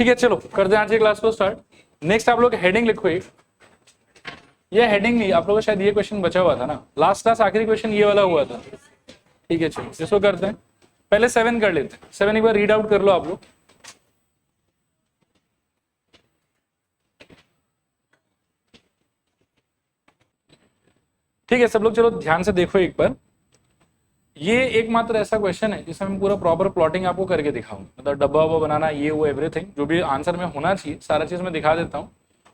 ठीक है, चलो करते हैं आज की क्लास को स्टार्ट। नेक्स्ट आप लोग हेडिंग लिखो एक। ये हेडिंग नहीं, आप लोगों का शायद ये क्वेश्चन बचा हुआ था ना, लास्ट क्लास आखिरी क्वेश्चन ये वाला हुआ था। ठीक है चलो इसको करते हैं, पहले 7 कर लेते हैं। 7 एक बार रीड आउट कर लो आप लोग। ठीक है सब लोग, चलो ध्यान से देखो एक बार। ये एकमात्र ऐसा क्वेश्चन है जिसमें मैं पूरा प्रॉपर प्लॉटिंग आपको करके दिखाऊं, मतलब डब्बा वब्बा बनाना, ये वो एवरीथिंग जो भी आंसर में होना चाहिए सारा चीज मैं दिखा देता हूँ।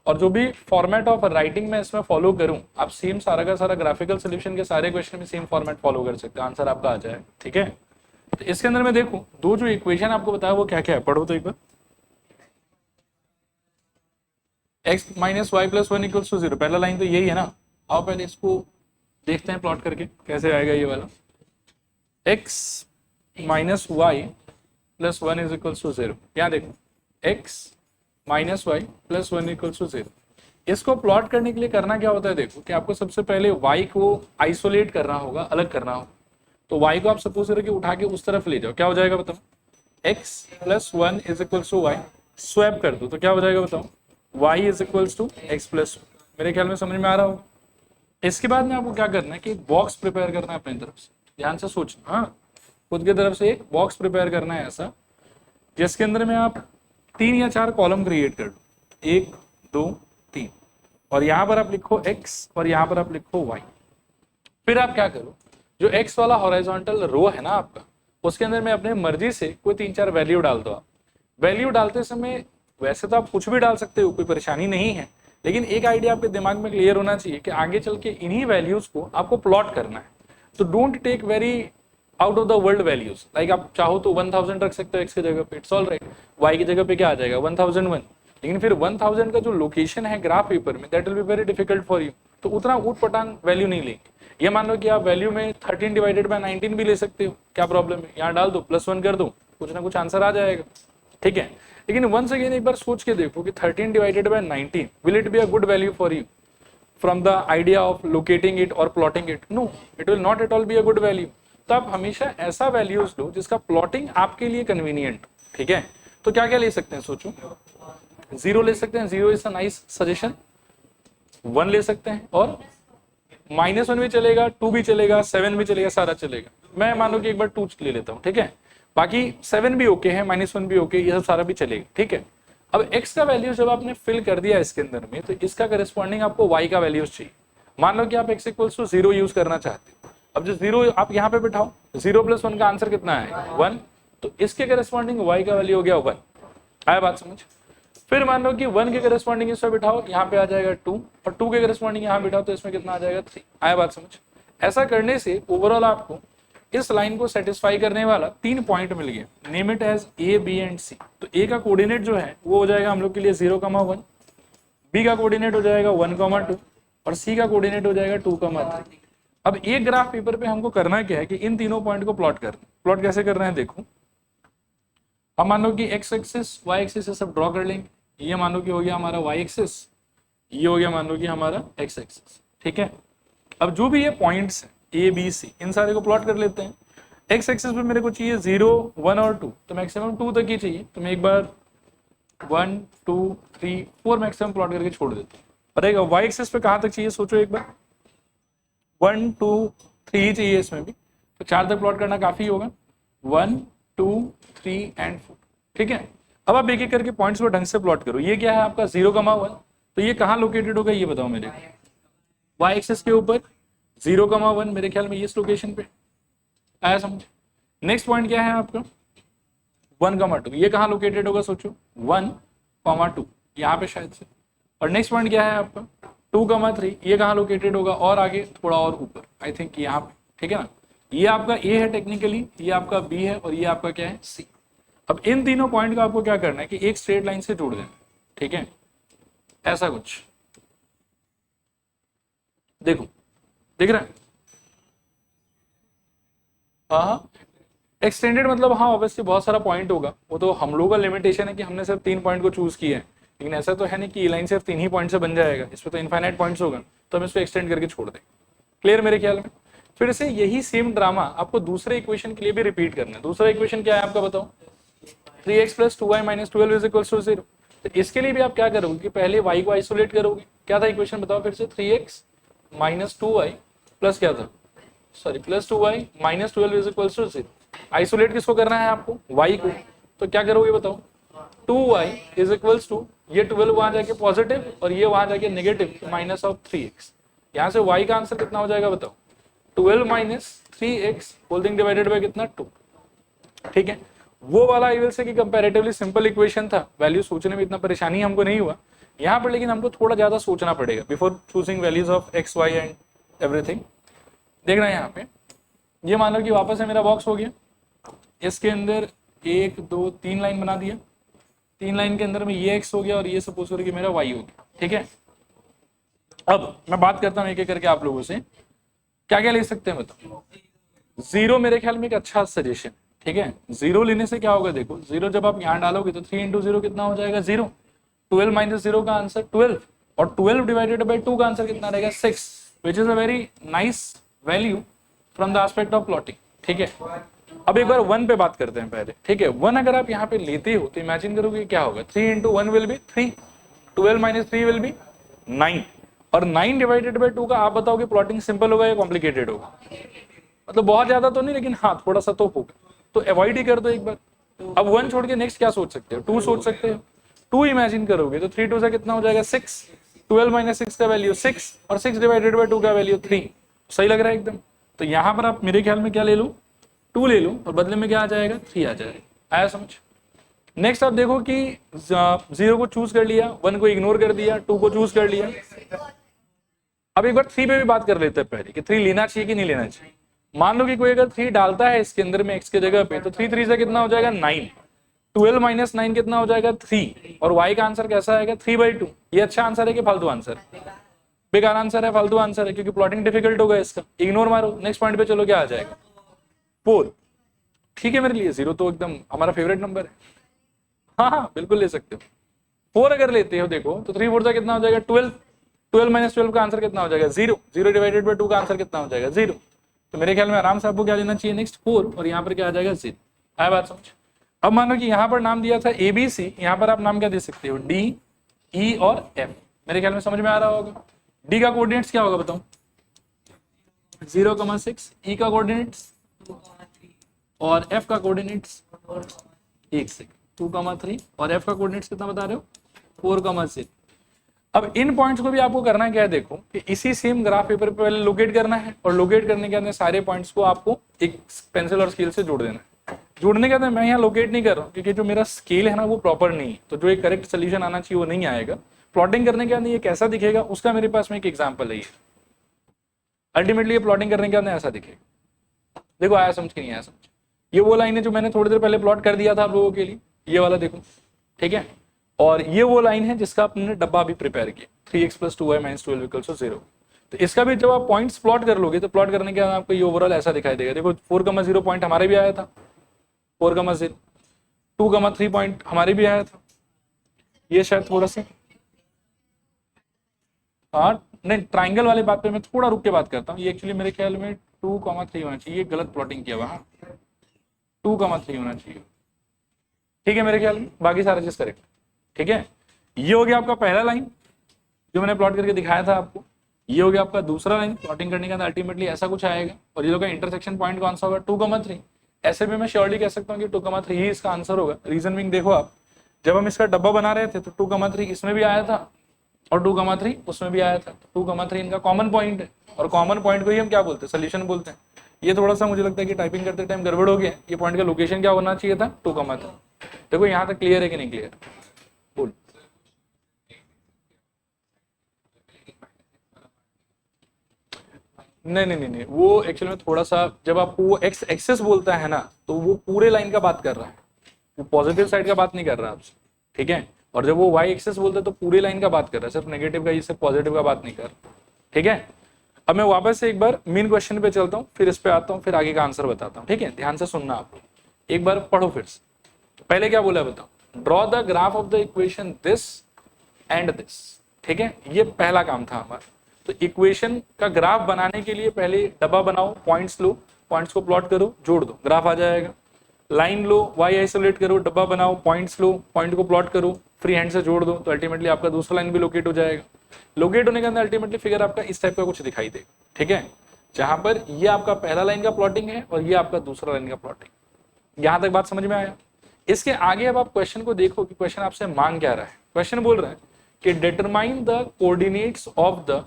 और जो भी फॉर्मेट ऑफ राइटिंग में इसमें फॉलो करूं, आप सेम सारा का सारा ग्राफिकल सोल्यूशन के सारे क्वेश्चन में सेम फॉर्मेट फॉलो कर सकते हैं, आंसर आपका आ जाए। ठीक है, तो इसके अंदर मैं देखूं दो जो इक्वेशन आपको बताया वो क्या क्या है, पढ़ो तो एक बार। x minus y plus 1 equals to 0, पहला लाइन तो यही है ना। आओ पहले इसको देखते हैं प्लॉट करके कैसे आएगा ये वाला। x minus y plus 1 is equals to 0, यहाँ देखो x minus y plus 1 equals to 0। इसको प्लॉट करने के लिए करना क्या होता है, देखो कि आपको सबसे पहले y को आइसोलेट करना होगा, अलग करना होगा। तो y को आप सपोज करके उठा के उस तरफ ले जाओ, क्या हो जाएगा बताओ, x plus 1 is equals to y. Swap कर दो तो क्या हो जाएगा बताओ, y is equals to x plus. मेरे ख्याल में समझ में आ रहा हो। इसके बाद में आपको क्या करना है कि एक बॉक्स प्रिपेयर करना है अपनी तरफ से, ध्यान से सोचना, हाँ खुद की तरफ से एक बॉक्स प्रिपेयर करना है ऐसा जिसके अंदर में आप 3 या 4 कॉलम क्रिएट कर लो, 1 2 3, और यहाँ पर आप लिखो x और यहाँ पर आप लिखो y। फिर आप क्या करो, जो x वाला हॉरिजॉन्टल रो है ना आपका, उसके अंदर में अपने मर्जी से कोई 3-4 वैल्यू डाल दो। आप वैल्यू डालते समय वैसे तो आप कुछ भी डाल सकते हो, कोई परेशानी नहीं है, लेकिन एक आइडिया आपके दिमाग में क्लियर होना चाहिए कि आगे चल के इन्हीं वैल्यूज को आपको प्लॉट करना है। तो don't take very out of the world values, like आप चाहो तो 1000 रख सकते हो x की जगह पे, इट्स ऑल राइट। y की जगह पे क्या आ जाएगा 1001, लेकिन फिर 1000 का जो लोकेशन है ग्राफ पेपर में, that will be very difficult for you. तो उतना ऊट पटांग वैल्यू नहीं लेंगे। ये मान लो कि आप वैल्यू में 13 डिवाइडेड बाय 19 भी ले सकते हो, क्या प्रॉब्लम है, यहाँ डाल दो +1 कर दो, कुछ ना कुछ आंसर आ जाएगा। ठीक है, लेकिन वंस अगेन एक बार सोच के देखो कि 13 divided by 19 will it be a good value for you from the idea of locating it और plotting it? No, it will not at all be a good value. तो आप हमेशा ऐसा वैल्यूज लो जिसका प्लॉटिंग आपके लिए कन्वीनियंट। ठीक है, तो क्या क्या ले सकते हैं सोचो, 0 ले सकते हैं, 0 इज अ नाइस सजेशन, 1 ले सकते हैं, और -1 भी चलेगा, 2 भी चलेगा, 7 भी चलेगा, सारा चलेगा। मैं मानो कि एक बार 2 ले लेता हूँ, ठीक है, बाकी 7 भी ओके है, -1 भी ओके, ये सब सारा भी चलेगा। ठीक है, अब x का वैल्यू जब आपने फिल कर दिया इसके अंदर में, तो इसका करस्पॉन्डिंग आपको y का वैल्यूज चाहिए। मान लो कि आप x इक्वल्स टू 0 यूज करना चाहते हो, अब जो 0 आप यहाँ पे बिठाओ, 0 + 1 का आंसर कितना है 1, तो इसके करस्पॉन्डिंग y का वैल्यू हो गया 1। आया बात समझ? फिर मान लो कि 1 के करस्पॉन्डिंग इसमें बिठाओ, यहाँ पे आ जाएगा 2, और 2 के करस्पॉन्डिंग यहाँ बिठाओ तो इसमें कितना आ जाएगा 3। आया बात समझ? ऐसा करने से ओवरऑल आपको इस लाइन को सेटिस्फाई करने वाला 3 पॉइंट मिल गए, name it as A, B and C। तो A का कोऑर्डिनेट जो है वो हो जाएगा हम लोग के लिए 0,1, B का कोऑर्डिनेट हो जाएगा 1,2, और C का कोऑर्डिनेट हो जाएगा 2,3। अब एक ग्राफ पेपर पे हमको करना क्या है कि इन तीनों पॉइंट को प्लॉट करना। प्लॉट कैसे कर रहे हैं देखो, हम मान लो कि x एक्सिस y एक्सिस सब ड्रॉ कर लेंगे, ये मान लो कि हो गया हमारा y एक्सिस, ये हो गया मान लो कि हमारा x एक्सिस। ठीक है, अब जो भी ये पॉइंट्स हैं A, B, C, इन सारे को प्लॉट कर लेते हैं। x एक्सिस पे मेरे को चाहिए 0, 1 और 2, तो मैक्सिमम 2 तक ही चाहिए, तो मैं एक बार 1, 2, 3, 4 मैक्सिमम प्लॉट करके छोड़ देता हूँ। पड़ेगा y एक्सिस पे कहाँ तक चाहिए सोचो एक बार, 1, 2, 3 ही चाहिए इसमें भी, तो 4 तक प्लॉट करना काफी होगा, 1, 2, 3 एंड 4। ठीक है, अब आप एक एक करके पॉइंट्स को ढंग से प्लॉट करो। ये क्या है आपका 0,1, तो ये कहाँ लोकेटेड होगा ये बताओ मेरे को, y एक्सिस के ऊपर 0,1 मेरे ख्याल में इस लोकेशन पे। आया समझ? नेक्स्ट पॉइंट क्या है आपका 1,2, ये कहाँ लोकेटेड होगा सोचो, 1,2 यहाँ पे शायद से। और नेक्स्ट पॉइंट क्या है आपका 2,3, ये कहाँ लोकेटेड होगा, और आगे थोड़ा और ऊपर, आई थिंक यहाँ पे। ठीक है ना, ये आपका A है टेक्निकली, ये आपका B है, और ये आपका क्या है C। अब इन तीनों पॉइंट का आपको क्या करना है कि एक स्ट्रेट लाइन से जोड़ देना। ठीक है, ऐसा कुछ देखो, दिख रहा है? हाँ, एक्सटेंडेड मतलब हाँ ऑब्वियसली बहुत सारा पॉइंट होगा, वो तो हम लोगों का लिमिटेशन है कि हमने सिर्फ 3 पॉइंट को चूज किया है, लेकिन ऐसा तो है नहीं कि ये लाइन सिर्फ 3 ही पॉइंट से बन जाएगा, इसमें तो इनफाइनाइट पॉइंट्स होगा, तो हम इसको एक्सटेंड करके छोड़ दें। क्लियर मेरे ख्याल में? फिर से यही सेम ड्रामा आपको दूसरे इक्वेशन के लिए भी रिपीट करना है। दूसरा इक्वेशन क्या है आपका बताओ, 3x plus 2y minus 12 is equal to 0। तो इसके लिए भी आप क्या करोगे कि पहले y को आइसोलेट करोगे। क्या था इक्वेशन बताओ फिर से, 3x माइनस 2y प्लस क्या था, sorry plus 2y minus 12 is equal to 0। Isolate किसको करना है आपको, y को। तो क्या करोगे बताओ, 2y इज इक्वल्स टू, ये 12 वहां जाके पॉजिटिव और ये वहां जाके नेगेटिव, माइनस ऑफ 3x। यहाँ से y का आंसर कितना हो जाएगा बताओ, 12 minus 3x whole thing divided by कितना 2। ठीक है, वो वाला आई विल से कि कंपैरेटिवली सिंपल इक्वेशन था, वैल्यू सोचने में इतना परेशानी हमको नहीं हुआ यहाँ पर, लेकिन हमको थोड़ा ज्यादा सोचना पड़ेगा before choosing values of x y and everything. देख रहे हैं यहाँ पे, ये मान लो कि वापस है मेरा बॉक्स हो गया, इसके अंदर 1 2 3 लाइन बना दिया, 3 लाइन के अंदर में ये x हो गया और ये सपोज करो कि मेरा y हो गया। ठीक है, अब मैं बात करता हूँ एक एक करके आप लोगों से, क्या क्या ले सकते हैं बताओ। जीरो मेरे ख्याल में एक अच्छा सजेशन, ठीक है। जीरो लेने से क्या होगा, देखो जीरो जब आप यहाँ डालोगे तो 3 इंटू 0 कितना हो जाएगा 0, 12 माइनस 0 का आंसर 12, और 12 डिवाइडेड बाई 2 का आंसर कितना रहेगा 6, which is a very nice value from the aspect of plotting. ठीक है, अब एक बार 1 पे बात करते हैं पहले। ठीक है, 1 अगर आप यहाँ पे लेते हो तो इमेजिन करोगे क्या होगा, 3 into 1 will be 3, 12 minus 3 will be 9, और 9 डिवाइडेड बाई 2 का आप बताओगे प्लॉटिंग सिंपल होगा या कॉम्प्लिकेटेड होगा, मतलब बहुत ज्यादा तो नहीं लेकिन हाँ थोड़ा सा तो होगा, तो अवॉइड ही कर दो एक बार। अब 1 छोड़ के नेक्स्ट क्या सोच सकते हो, 2 सोच सकते हो, 2 इमेजिन करोगे तो 3 2 से कितना हो जाएगा 6, 12 माइनस 6 का वैल्यू 6 और 6 डिवाइडेड बाई 2 का वैल्यू 3, सही लग रहा है एकदम। तो यहाँ पर आप मेरे ख्याल में क्या ले लो, 2 ले लो और बदले में क्या आ जाएगा 3 आ जाएगा, आया समझ। नेक्स्ट आप देखो कि 0 को चूज कर लिया, 1 को इग्नोर कर दिया, 2 को चूज कर लिया। अब एक बार 3 पे भी बात कर लेते हैं पहले कि 3 लेना चाहिए कि नहीं लेना चाहिए। मान लो कि कोई अगर 3 डालता है इसके अंदर में x के जगह पे, तो 3 3 से कितना हो जाएगा 9, 12 माइनस 9 कितना हो जाएगा 3, और y का आंसर कैसा आएगा 3/2। ये अच्छा आंसर है कि फालतू आंसर, बेकार आंसर है, फालतू आंसर है, क्योंकि प्लॉटिंग डिफिकल्ट होगा इसका, इग्नोर मारो। नेक्स्ट पॉइंट पे चलो, क्या आ जाएगा 4। ठीक है, मेरे लिए 0 तो एकदम हमारा फेवरेट नंबर है, हाँ हाँ बिल्कुल ले सकते हो। 4 अगर लेते हो देखो तो 3 4 का कितना हो जाएगा 12, 12 माइनस 12 का आंसर कितना हो जाएगा 0, 0 डिवाइडेड बाई 2 का आंसर कितना हो जाएगा 0। तो मेरे ख्याल में आराम से आपको क्या लेना चाहिए नेक्स्ट 4, और यहाँ पर क्या आ जाएगा 0। आया बात समझ। अब मानो कि यहाँ पर नाम दिया था ABC, यहाँ पर आप नाम क्या दे सकते हो D, E और F। मेरे ख्याल में समझ में आ रहा होगा। D का कोऑर्डिनेट्स क्या होगा बताओ, 0,6, E का कोऑर्डिनेट्स और F का कोऑर्डिनेट्स 1 से 2,3, और F का कोऑर्डिनेट्स कितना बता रहे हो 4,6। अब इन पॉइंट्स को भी आपको करना क्या है, देखो कि इसी सेम ग्राफ पेपर पे पहले लोकेट करना है, और लोकेट करने के बाद सारे पॉइंट्स को आपको एक पेंसिल और स्केल से जोड़ देना है। जोड़ने के बाद मैं यहाँ लोकेट नहीं कर रहा हूँ क्योंकि जो मेरा स्केल है ना वो प्रॉपर नहीं है, तो जो एक करेक्ट सोल्यूशन आना चाहिए वो नहीं आएगा। प्लॉटिंग करने के बाद ये कैसा दिखेगा उसका मेरे पास में एक एग्जाम्पल है। अल्टीमेटली ये प्लॉटिंग करने के बाद ऐसा दिखेगा। देखो आया समझ के नहीं आया समझ। ये वो लाइन है जो मैंने थोड़ी देर पहले प्लॉट कर दिया था आप लोगों के लिए, ये वाला देखो, ठीक है। और ये वो लाइन है जिसका आपने डब्बा भी प्रिपेयर किया, 3x plus 2y minus 12 equals to 0। तो इसका भी जब आप पॉइंट्स प्लॉट कर लोगे तो प्लॉट करने के बाद आपको ये ओवरऑल ऐसा दिखाई देगा। देखो 4,0 पॉइंट हमारे भी आया था, 4,0, 2,3 पॉइंट हमारे भी आया था। ये शायद थोड़ा सा नहीं, ट्राइंगल वाले बात पे मैं थोड़ा रुक के बात करता हूँ। ये एक्चुअली मेरे ख्याल में 2,3 होना चाहिए, गलत प्लॉटिंग किया हुआ, 2,3 होना चाहिए, ठीक है मेरे ख्याल में। बाकी सारा चीज करेक्ट, ठीक है। ये हो गया आपका पहला लाइन जो मैंने प्लॉट करके दिखाया था आपको। ये हो गया आपका दूसरा लाइन। प्लॉटिंग करने के बाद अल्टीमेटली ऐसा कुछ आएगा, और ये लोग का इंटरसेक्शन पॉइंट कौन सा होगा 2,3। ऐसे में मैं श्योरली कह सकता हूँ कि 2,3 ही इसका आंसर होगा। रीजन बिंग देखो, आप जब हम इसका डब्बा बना रहे थे तो 2,3 इसमें भी आया था और 2,3 उसमें भी आया था। 2,3 इनका कॉमन पॉइंट है, और कॉमन पॉइंट को ही हम क्या बोलते हैं सोल्यूशन बोलते हैं। ये थोड़ा सा मुझे लगता है कि टाइपिंग करते टाइम गड़बड़ हो गया। ये पॉइंट का लोकेशन क्या होना चाहिए था 2,3। देखो यहाँ तक क्लियर है कि नहीं क्लियर, बोल। नहीं, वो एक्चुअली में थोड़ा सा, जब आपको वो एक्स एक्सेस बोलता है ना तो वो पूरे लाइन का बात कर रहा है, वो पॉजिटिव साइड का बात नहीं कर रहा आपसे, ठीक है। और जब वो वाई एक्सेस बोलता है तो पूरे लाइन का बात कर रहा है, सिर्फ नेगेटिव का, सिर्फ पॉजिटिव का बात नहीं कर रहा, ठीक है। अब मैं वापस से एक बार मेन क्वेश्चन पे चलता हूँ, फिर इस पे आता हूँ, फिर आगे का आंसर बताता हूँ, ठीक है। ध्यान से सुनना आप, एक बार पढ़ो फिर से। पहले क्या बोला बताओ, draw the graph of the equation this and this, ठीक है। ये पहला काम था हमारा। तो इक्वेशन का ग्राफ बनाने के लिए पहले डब्बा बनाओ, पॉइंट्स लो, पॉइंट्स को प्लॉट करो, जोड़ दो, ग्राफ आ जाएगा। लाइन लो, वाई आइसोलेट करो, डब्बा बनाओ, पॉइंट्स लो, पॉइंट को प्लॉट करो, फ्री हैंड से जोड़ दो, तो अल्टीमेटली आपका दूसरा लाइन भी लोकेट हो जाएगा। लोकेट होने के अंदर अल्टीमेटली फिगर आपका इस टाइप का कुछ दिखाई देगा, ठीक है, जहां पर ये आपका पहला लाइन का प्लॉटिंग है और ये आपका दूसरा लाइन का प्लॉटिंग। यहां तक बात समझ में आया। इसके आगे अब आप क्वेश्चन को देखो कि क्वेश्चन आपसे मांग क्या रहा है। क्वेश्चन बोल रहा है कि determine the coordinates of the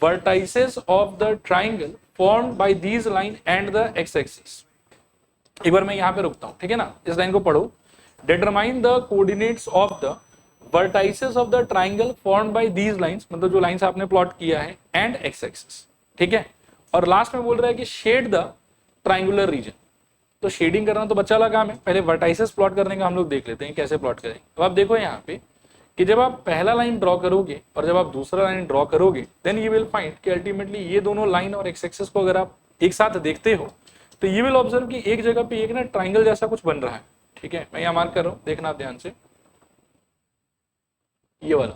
vertices of the triangle formed by these line and the x axis. एक बार मैं यहां पे रुकता हूं, ठीक है ना, इस लाइन को पढ़ो। Determine the coordinates of the vertices of the triangle formed by these lines, मतलब जो लाइंस आपने प्लॉट किया है, एंड एक्स एक्सिस, ठीक है। और लास्ट में बोल रहा है कि शेड द ट्राइंगुलर रीजन। तो शेडिंग करना तो बच्चा वाला काम है, पहले वर्टाइसेस प्लॉट करने का हम लोग देख लेते हैं कैसे प्लॉट करेंगे। अब आप देखो यहाँ पे कि जब आप पहला लाइन ड्रॉ करोगे और जब आप दूसरा लाइन ड्रॉ करोगे, देन यू विल फाइंड कि अल्टीमेटली ये दोनों लाइन और एक्स एक्सिस को अगर आप एक साथ देखते हो तो यू विल ऑब्जर्व कि एक जगह पे एक ना ट्राइंगल जैसा कुछ बन रहा है, ठीक है। मैं यहाँ मार्क कर रहा हूँ, देखना आप ध्यान से, ये वाला,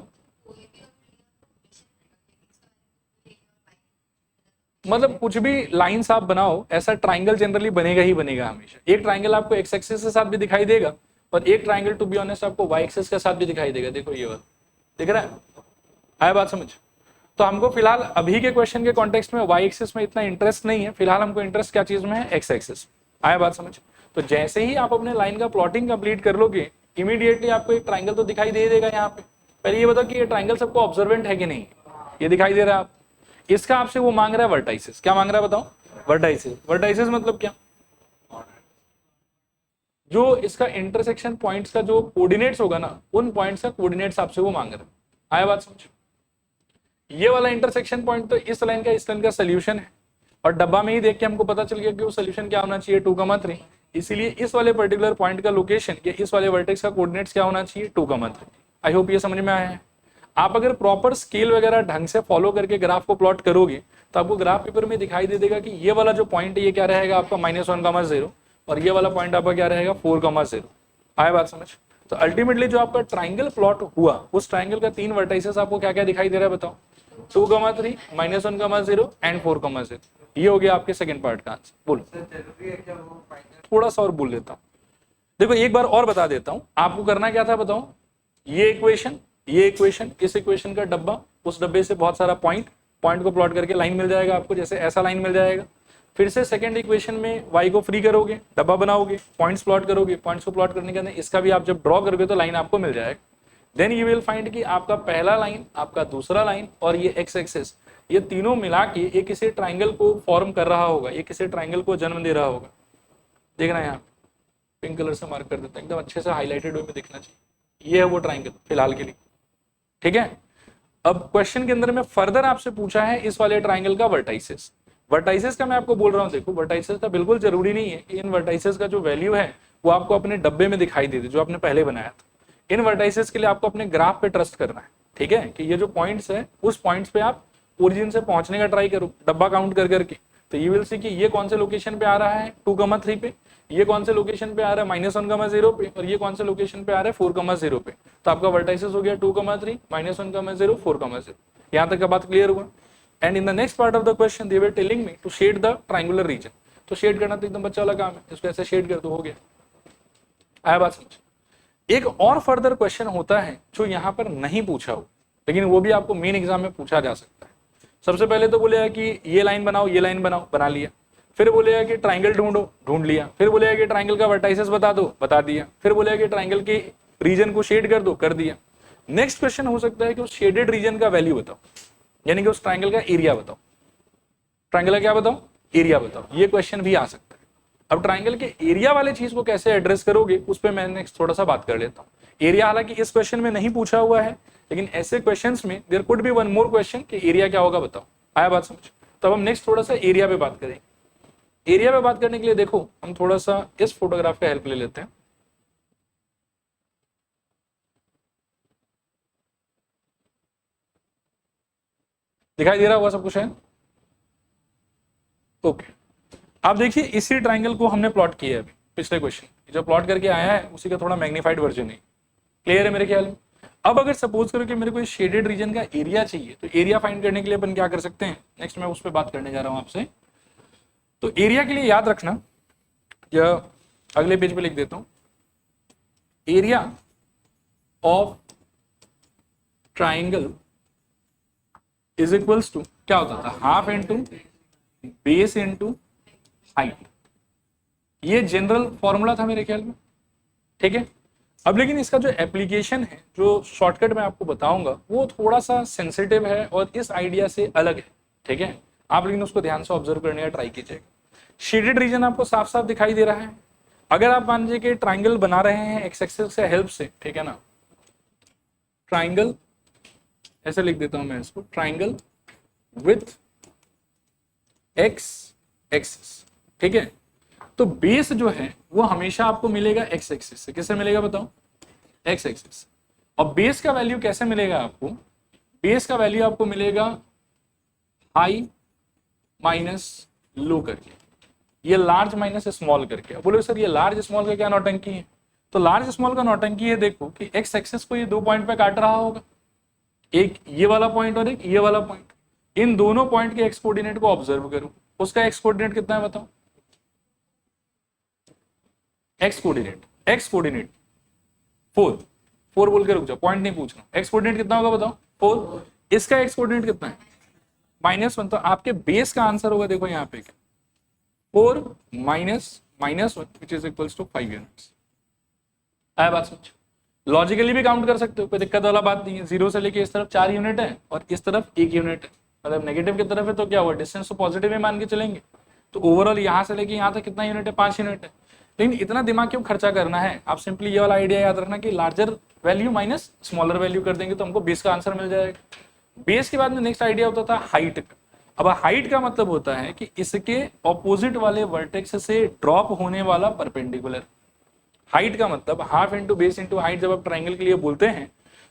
मतलब कुछ भी लाइंस आप बनाओ, ऐसा ट्राइंगल जनरली बनेगा ही बनेगा हमेशा। एक ट्राइंगल आपको एक्स एक्सिस के साथ भी दिखाई देगा और एक ट्राइंगल टू बी ऑनेस्ट आपको वाई एक्सिस के साथ भी दिखाई देगा। देखो ये वाला दिख रहा है, आया बात समझ। तो हमको फिलहाल अभी के क्वेश्चन के कॉन्टेक्स्ट में वाई एक्सिस में इतना इंटरेस्ट नहीं है, फिलहाल हमको इंटरेस्ट क्या चीज में है, एक्स एक्सिस। आया बात समझ। तो जैसे ही आप अपने लाइन का प्लॉटिंग कंप्लीट कर लोगे, इमीडिएटली आपको एक ट्राइंगल तो दिखाई दे देगा यहाँ पे। पहले ये बताओ कि ये ट्राइंगल सबको ऑब्जर्वेंट है कि नहीं, ये दिखाई दे रहा है आप, इसका आपसे वो मांग रहा है वर्टाइसेस। क्या मांग रहा है बताओ, वर्टाइसेस। वर्टाइसेस मतलब क्या, जो इसका इंटरसेक्शन पॉइंट्स का जो कोऑर्डिनेट्स होगा ना, उन पॉइंट्स का कोऑर्डिनेट्स आपसे वो मांग रहा है। आया बात समझ। ये वाला इंटरसेक्शन पॉइंट तो इस लाइन का सोल्यूशन है, और डब्बा में ही देख के हमको पता चल गया कि वो सोल्यूशन क्या होना चाहिए, 2,3। इसीलिए इस वाले पर्टिकुलर पॉइंट का लोकेशन या इस वाले वर्टेक्स का कोऑर्डिनेट्स क्या होना चाहिए, 2,3। आई होप ये समझ में आया है। आप अगर प्रॉपर स्केल वगैरह ढंग से फॉलो करके ग्राफ को प्लॉट करोगे तो आपको ग्राफ पेपर में दिखाई दे देगा कि ये वाला जो पॉइंट है ये क्या रहेगा आपका -1,0 और ये वाला पॉइंट आपका क्या रहेगा 4,0। आया बात समझ। तो अल्टीमेटली जो आपका ट्राइंगल प्लॉट हुआ, उस ट्राइंगल का 3 वर्टाइसेस आपको क्या क्या दिखाई दे रहा है बताओ, 2,3, -1,0 एंड 4,0। ये हो गया आपके सेकंड पार्ट का आंसर। बोलो, थोड़ा सा और बोल लेता हूँ। देखो एक बार और बता देता हूँ, आपको करना क्या था बताओ, ये इक्वेशन, ये इक्वेशन, इस इक्वेशन का डब्बा, उस डब्बे से बहुत सारा पॉइंट को प्लॉट करके लाइन मिल जाएगा आपको, जैसे ऐसा लाइन मिल जाएगा। फिर से सेकंड इक्वेशन में y को फ्री करोगे, डब्बा बनाओगे, पॉइंट्स प्लॉट करोगे, पॉइंट्स को प्लॉट करने के बाद इसका भी आप जब ड्रॉ करोगे तो लाइन आपको मिल जाएगा। देन यू विल फाइंड कि आपका पहला लाइन, आपका दूसरा लाइन और ये एक्स एक्सिस, ये तीनों मिला के एक किसी ट्राइंगल को फॉर्म कर रहा होगा, ये किसी ट्राइंगल को जन्म दे रहा होगा। देखना यहाँ पिंक कलर से मार्क कर देता है, एकदम अच्छे से हाईलाइटेड वे में दिखना चाहिए। ये है वो ट्राइंगल फिलहाल के लिए, ठीक है। अब क्वेश्चन के अंदर में फर्दर आपसे पूछा है इस वाले ट्राइंगल का वर्टाइसेस। वर्टाइसेस का मैं आपको बोल रहा हूँ, देखो वर्टाइसेस का बिल्कुल जरूरी नहीं है कि इन वर्टाइसेस का जो वैल्यू है वो आपको अपने डब्बे में दिखाई दे दे जो आपने पहले बनाया था। इन वर्टाइसेस के लिए आपको अपने ग्राफ पे ट्रस्ट करना है, ठीक है, कि ये जो पॉइंट्स है उस पॉइंट्स पे आप ओरिजिन से पहुंचने का ट्राई करो, डब्बा काउंट कर करके। तो यू विल सी कि ये कौन से लोकेशन पे आ रहा है 2,3 पे, ये कौन से लोकेशन पे आ रहा है -1,0 पे, और ये कौन से लोकेशन पे आ रहा है 4,0 पे। तो आपका वर्टाइसेस हो गया 2,3, -1,0, 4,0। यहाँ तक का बात क्लियर हुआ। And in the next part of the question they were telling me to shade the triangular region. तो शेड करना तो एकदम बच्चा वाला काम है, इसको ऐसे शेड कर दो, हो गया। आया बात समझ। एक और फर्दर क्वेश्चन होता है जो यहाँ पर नहीं पूछा हो, लेकिन वो भी आपको मेन एग्जाम में पूछा जा सकता है। सबसे पहले तो बोलेगा कि ये लाइन बनाओ, ये लाइन बनाओ, बना लिया। फिर बोलेगा कि ट्राइंगल ढूंढो, ढूंढ लिया। फिर बोलेगा कि ट्राइंगल का वर्टाइसेस बता दो, बता दिया। फिर बोलेगा कि ट्राइंगल के रीजन को शेड कर दो, कर दिया। नेक्स्ट क्वेश्चन हो सकता है कि उस शेडेड रीजन का वैल्यू बताओ, यानी कि उस ट्राइंगल का एरिया बताओ। ट्राइंगल का क्या बताओ, एरिया बताओ। ये क्वेश्चन भी आ सकता है। अब ट्राइंगल के एरिया वाले चीज को कैसे एड्रेस करोगे उस पर मैं नेक्स्ट थोड़ा सा बात कर लेता हूँ। एरिया हालांकि इस क्वेश्चन में नहीं पूछा हुआ है, लेकिन ऐसे क्वेश्चंस में there could be one more question कि एरिया क्या होगा बताओ। आया बात समझ। तब हम नेक्स्ट थोड़ा सा एरिया पे बात करेंगे। एरिया पे बात करने के लिए देखो हम थोड़ा सा इस फोटोग्राफ का हेल्प ले लेते हैं। दिखाई दे रहा होगा सब कुछ है, ओके। आप देखिए इसी ट्राइंगल को हमने प्लॉट किया है अभी पिछले क्वेश्चन, जो प्लॉट करके आया है उसी का थोड़ा मैग्नीफाइड वर्जन है। क्लियर है मेरे ख्याल में। अब अगर सपोज करो कि मेरे को शेडेड रीजन का एरिया चाहिए, तो एरिया फाइंड करने के लिए अपन क्या कर सकते हैं, नेक्स्ट मैं उस पर बात करने जा रहा हूं आपसे। तो एरिया के लिए याद रखना, या अगले पेज पे लिख देता हूं, area of triangle is equals to क्या होता था, half into base into height. ये जनरल फॉर्मूला था मेरे ख्याल में, ठीक है। अब लेकिन इसका जो एप्लीकेशन है, जो शॉर्टकट मैं आपको बताऊंगा, वो थोड़ा सा सेंसिटिव है और इस आइडिया से अलग है, ठीक है। आप लेकिन उसको ध्यान से ऑब्जर्व करने का ट्राई कीजिएगा। शेडेड रीजन आपको साफ साफ दिखाई दे रहा है। अगर आप मान लीजिए कि ट्राइंगल बना रहे हैं एक्स एक्सिस से हेल्प से, ठीक है ना, ट्राइंगल ऐसे लिख देता हूं मैं इसको, ट्राइंगल विथ एक्स एक्सिस, ठीक है। तो बेस जो है वो हमेशा आपको मिलेगा एक्स एक्सिस से। किससे मिलेगा बताओ, एक्स एक्सिस। और बेस का वैल्यू कैसे मिलेगा आपको, बेस का वैल्यू आपको मिलेगा हाई माइनस लो करके, ये लार्ज माइनस स्मॉल करके। बोलो सर ये लार्ज स्मॉल का क्या नौटंकी है, तो लार्ज स्मॉल का नौटंकी है, देखो कि एक्स एक्सिस को ये 2 पॉइंट पे काट रहा होगा, एक ये वाला पॉइंट और एक ये वाला पॉइंट। इन दोनों पॉइंट के एक्स कोऑर्डिनेट को ऑब्जर्व करो, उसका एक्स कोऑर्डिनेट कितना है बताओ, एक्स कोऑर्डिनेट 4 बोल के रुक जाओ, पॉइंट नहीं पूछ रहा, एक्स कोऑर्डिनेट कितना होगा बताओ 4, इसका एक्स कोऑर्डिनेट कितना है -1। तो आपके बेस का आंसर होगा, देखो यहाँ पे 4 minus -1 which is equals to 5 units. आया बात समझ। लॉजिकली भी काउंट कर सकते हो, कोई दिक्कत वाला बात नहीं है। 0 से लेके इस तरफ 4 यूनिट है और इस तरफ 1 यूनिट है, मतलब नेगेटिव की तरफ है तो क्या हुआ, डिस्टेंस तो पॉजिटिव में मान के चलेंगे। तो ओवरऑल यहाँ से लेके यहाँ तक कितना यूनिट है, 5 यूनिट है। लेकिन इतना दिमाग क्यों खर्चा करना है, आप सिंपली ये वाला आइडिया याद रखना कि larger value minus smaller value कर देंगे तो हमको बेस का आंसर मिल जाएगा। बेस के बाद में नेक्स्ट आइडिया होता था हाइट का। अब हाइट का मतलब होता है कि इसके ऑपोजिट वाले वर्टेक्स से ड्रॉप होने वाला परपेंडिकुलर। हाइट का मतलब half into base into height. जब आप ट्राइंगल के लिए बोलते हैं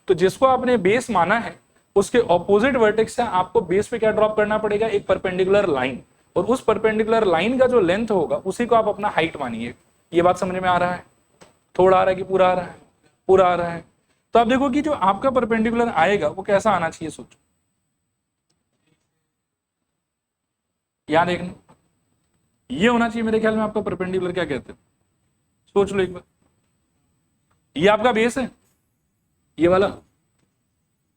तो जिसको आपने बेस माना है उसके ऑपोजिट वर्टेक्स से आपको बेस पे क्या ड्रॉप करना पड़ेगा, एक परपेंडिकुलर लाइन, और उस परपेंडिकुलर लाइन का जो लेंथ होगा उसी को आप अपना हाइट मानिए। ये बात समझ में आ रहा है, थोड़ा आ रहा है कि पूरा आ रहा है, पूरा आ रहा है। तो आप देखो कि जो आपका परपेंडिकुलर आएगा वो कैसा आना चाहिए, सोचो, यहां देखना, ये होना चाहिए मेरे ख्याल में आपका परपेंडिकुलर। क्या कहते हैं, सोच लो एक बार। ये आपका बेस है, ये वाला,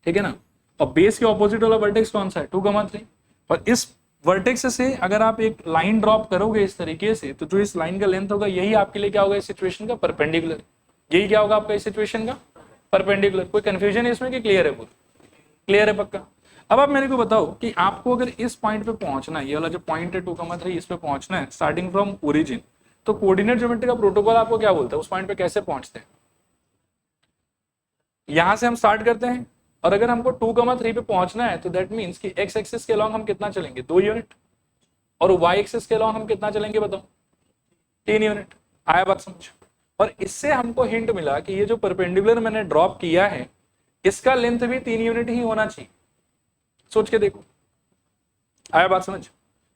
ठीक है ना, और बेस के ऑपोजिट वाला वर्टेक्स कौन सा है, 2,3। और इस वर्टेक्स से अगर आप एक लाइन ड्रॉप करोगे इस तरीके से, तो जो इस लाइन का लेंथ होगा यही आपके लिए क्या होगा इस सिचुएशन का परपेंडिकुलर। यही क्या होगा आपका इस सिचुएशन का परपेंडिकुलर। कोई कंफ्यूजन है इसमें कि क्लियर है, पूरा क्लियर है पक्का। अब आप मेरे को बताओ कि आपको अगर इस पॉइंट पे पहुंचना है, ये वाला जो पॉइंट है 2,3, इस पे पहुंचना है स्टार्टिंग फ्रॉम ओरिजिन, तो कोऑर्डिनेट ज्योमेट्री का प्रोटोकॉल आपको क्या बोलता है, उस पॉइंट पे कैसे पहुंचते हैं। यहां से हम स्टार्ट करते हैं और अगर हमको 2,3 पे पहुंचना है तो दैट मींस कि एक्स एक्सिस के अलॉन्ग हम कितना चलेंगे, 2 यूनिट, और वाई एक्सिस के अलॉन्ग हम कितना चलेंगे बताओ, 3 यूनिट। आया बात समझ। और इससे हमको हिंट मिला कि ये जो परपेंडिकुलर मैंने ड्रॉप किया है इसका लेंथ भी 3 यूनिट ही होना चाहिए। सोच के देखो, आया बात समझ।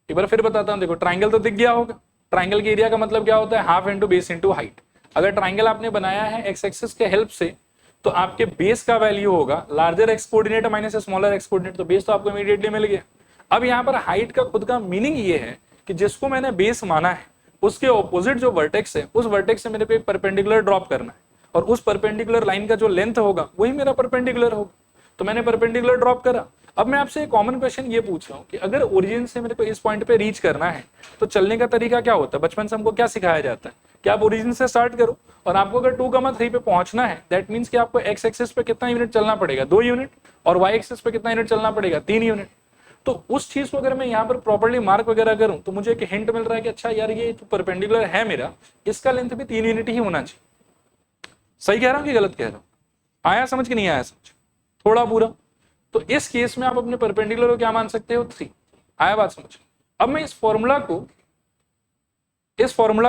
एक बार फिर बताता हूं, देखो ट्राइंगल तो दिख गया होगा। ट्राइंगल के एरिया का मतलब क्या होता है, half into base into height. अगर ट्राइंगल आपने बनाया है एक्स एक्सिस के हेल्प से तो आपके बेस का वैल्यू होगा larger x coordinate minus smaller x coordinate, तो बेस तो आपको इमीडिएटली मिल गया। अब यहाँ पर हाइट का खुद का मीनिंग ये है कि जिसको मैंने बेस माना है उसके ऑपोजिट जो वर्टेक्स है उस वर्टेक्स से मेरे को एक परपेंडिकुलर ड्रॉप करना है, और उस परपेंडिकुलर लाइन का जो लेंथ होगा वही मेरा परपेंडिकुलर होगा। तो मैंने परपेंडिकुलर ड्रॉप करा। अब मैं आपसे एक कॉमन क्वेश्चन ये पूछ रहा हूँ कि अगर ओरिजिन से मेरे को इस पॉइंट पे रीच करना है तो चलने का तरीका क्या होता है, बचपन से हमको क्या सिखाया जाता है कि आप ओरिजिन से स्टार्ट करो, और आपको अगर 2,3 पे पहुंचना है दैट मींस कि आपको एक्स एक्सिस पे कितना यूनिट चलना पड़ेगा, 2 यूनिट, और वाई एक्सिस पे कितना यूनिट चलना पड़ेगा, 3 यूनिट। तो उस चीज को अगर मैं यहाँ पर प्रॉपर्ली मार्क वगैरह करूं तो मुझे एक हिंट मिल रहा है कि अच्छा यार ये जो परपेंडिकुलर है मेरा इसका लेंथ भी 3 यूनिट ही होना चाहिए। सही कह रहा हूँ कि गलत कह रहा हूँ, आया समझ कि नहीं आया समझ, थोड़ा पूरा। तो इस केस में आप अपने परपेंडिकुलर को क्या मान सकते हो, 3। आया बात समझ। अब मैं इस फॉर्मूला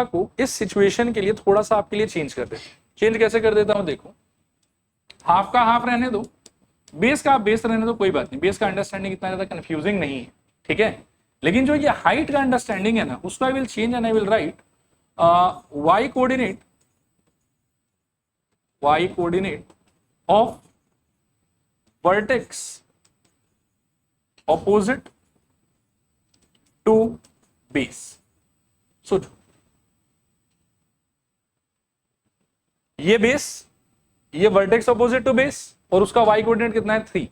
को इस सिचुएशन के लिए थोड़ा सा आपके लिए चेंज कर देता हूं। चेंज कैसे कर देता हूं, देखो हाफ का हाफ रहने दो, बेस का बेस रहने दो, कोई बात नहीं, बेस का अंडरस्टैंडिंग इतना ज्यादा कंफ्यूजिंग नहीं है, ठीक है। लेकिन जो ये हाइट का अंडरस्टैंडिंग है ना उसको I will change and I will write y coordinate of vertex opposite to base. सोचो ये बेस, ये वर्टेक्स अपोजिट टू बेस, और उसका वाई कोऑर्डिनेट कितना है 3।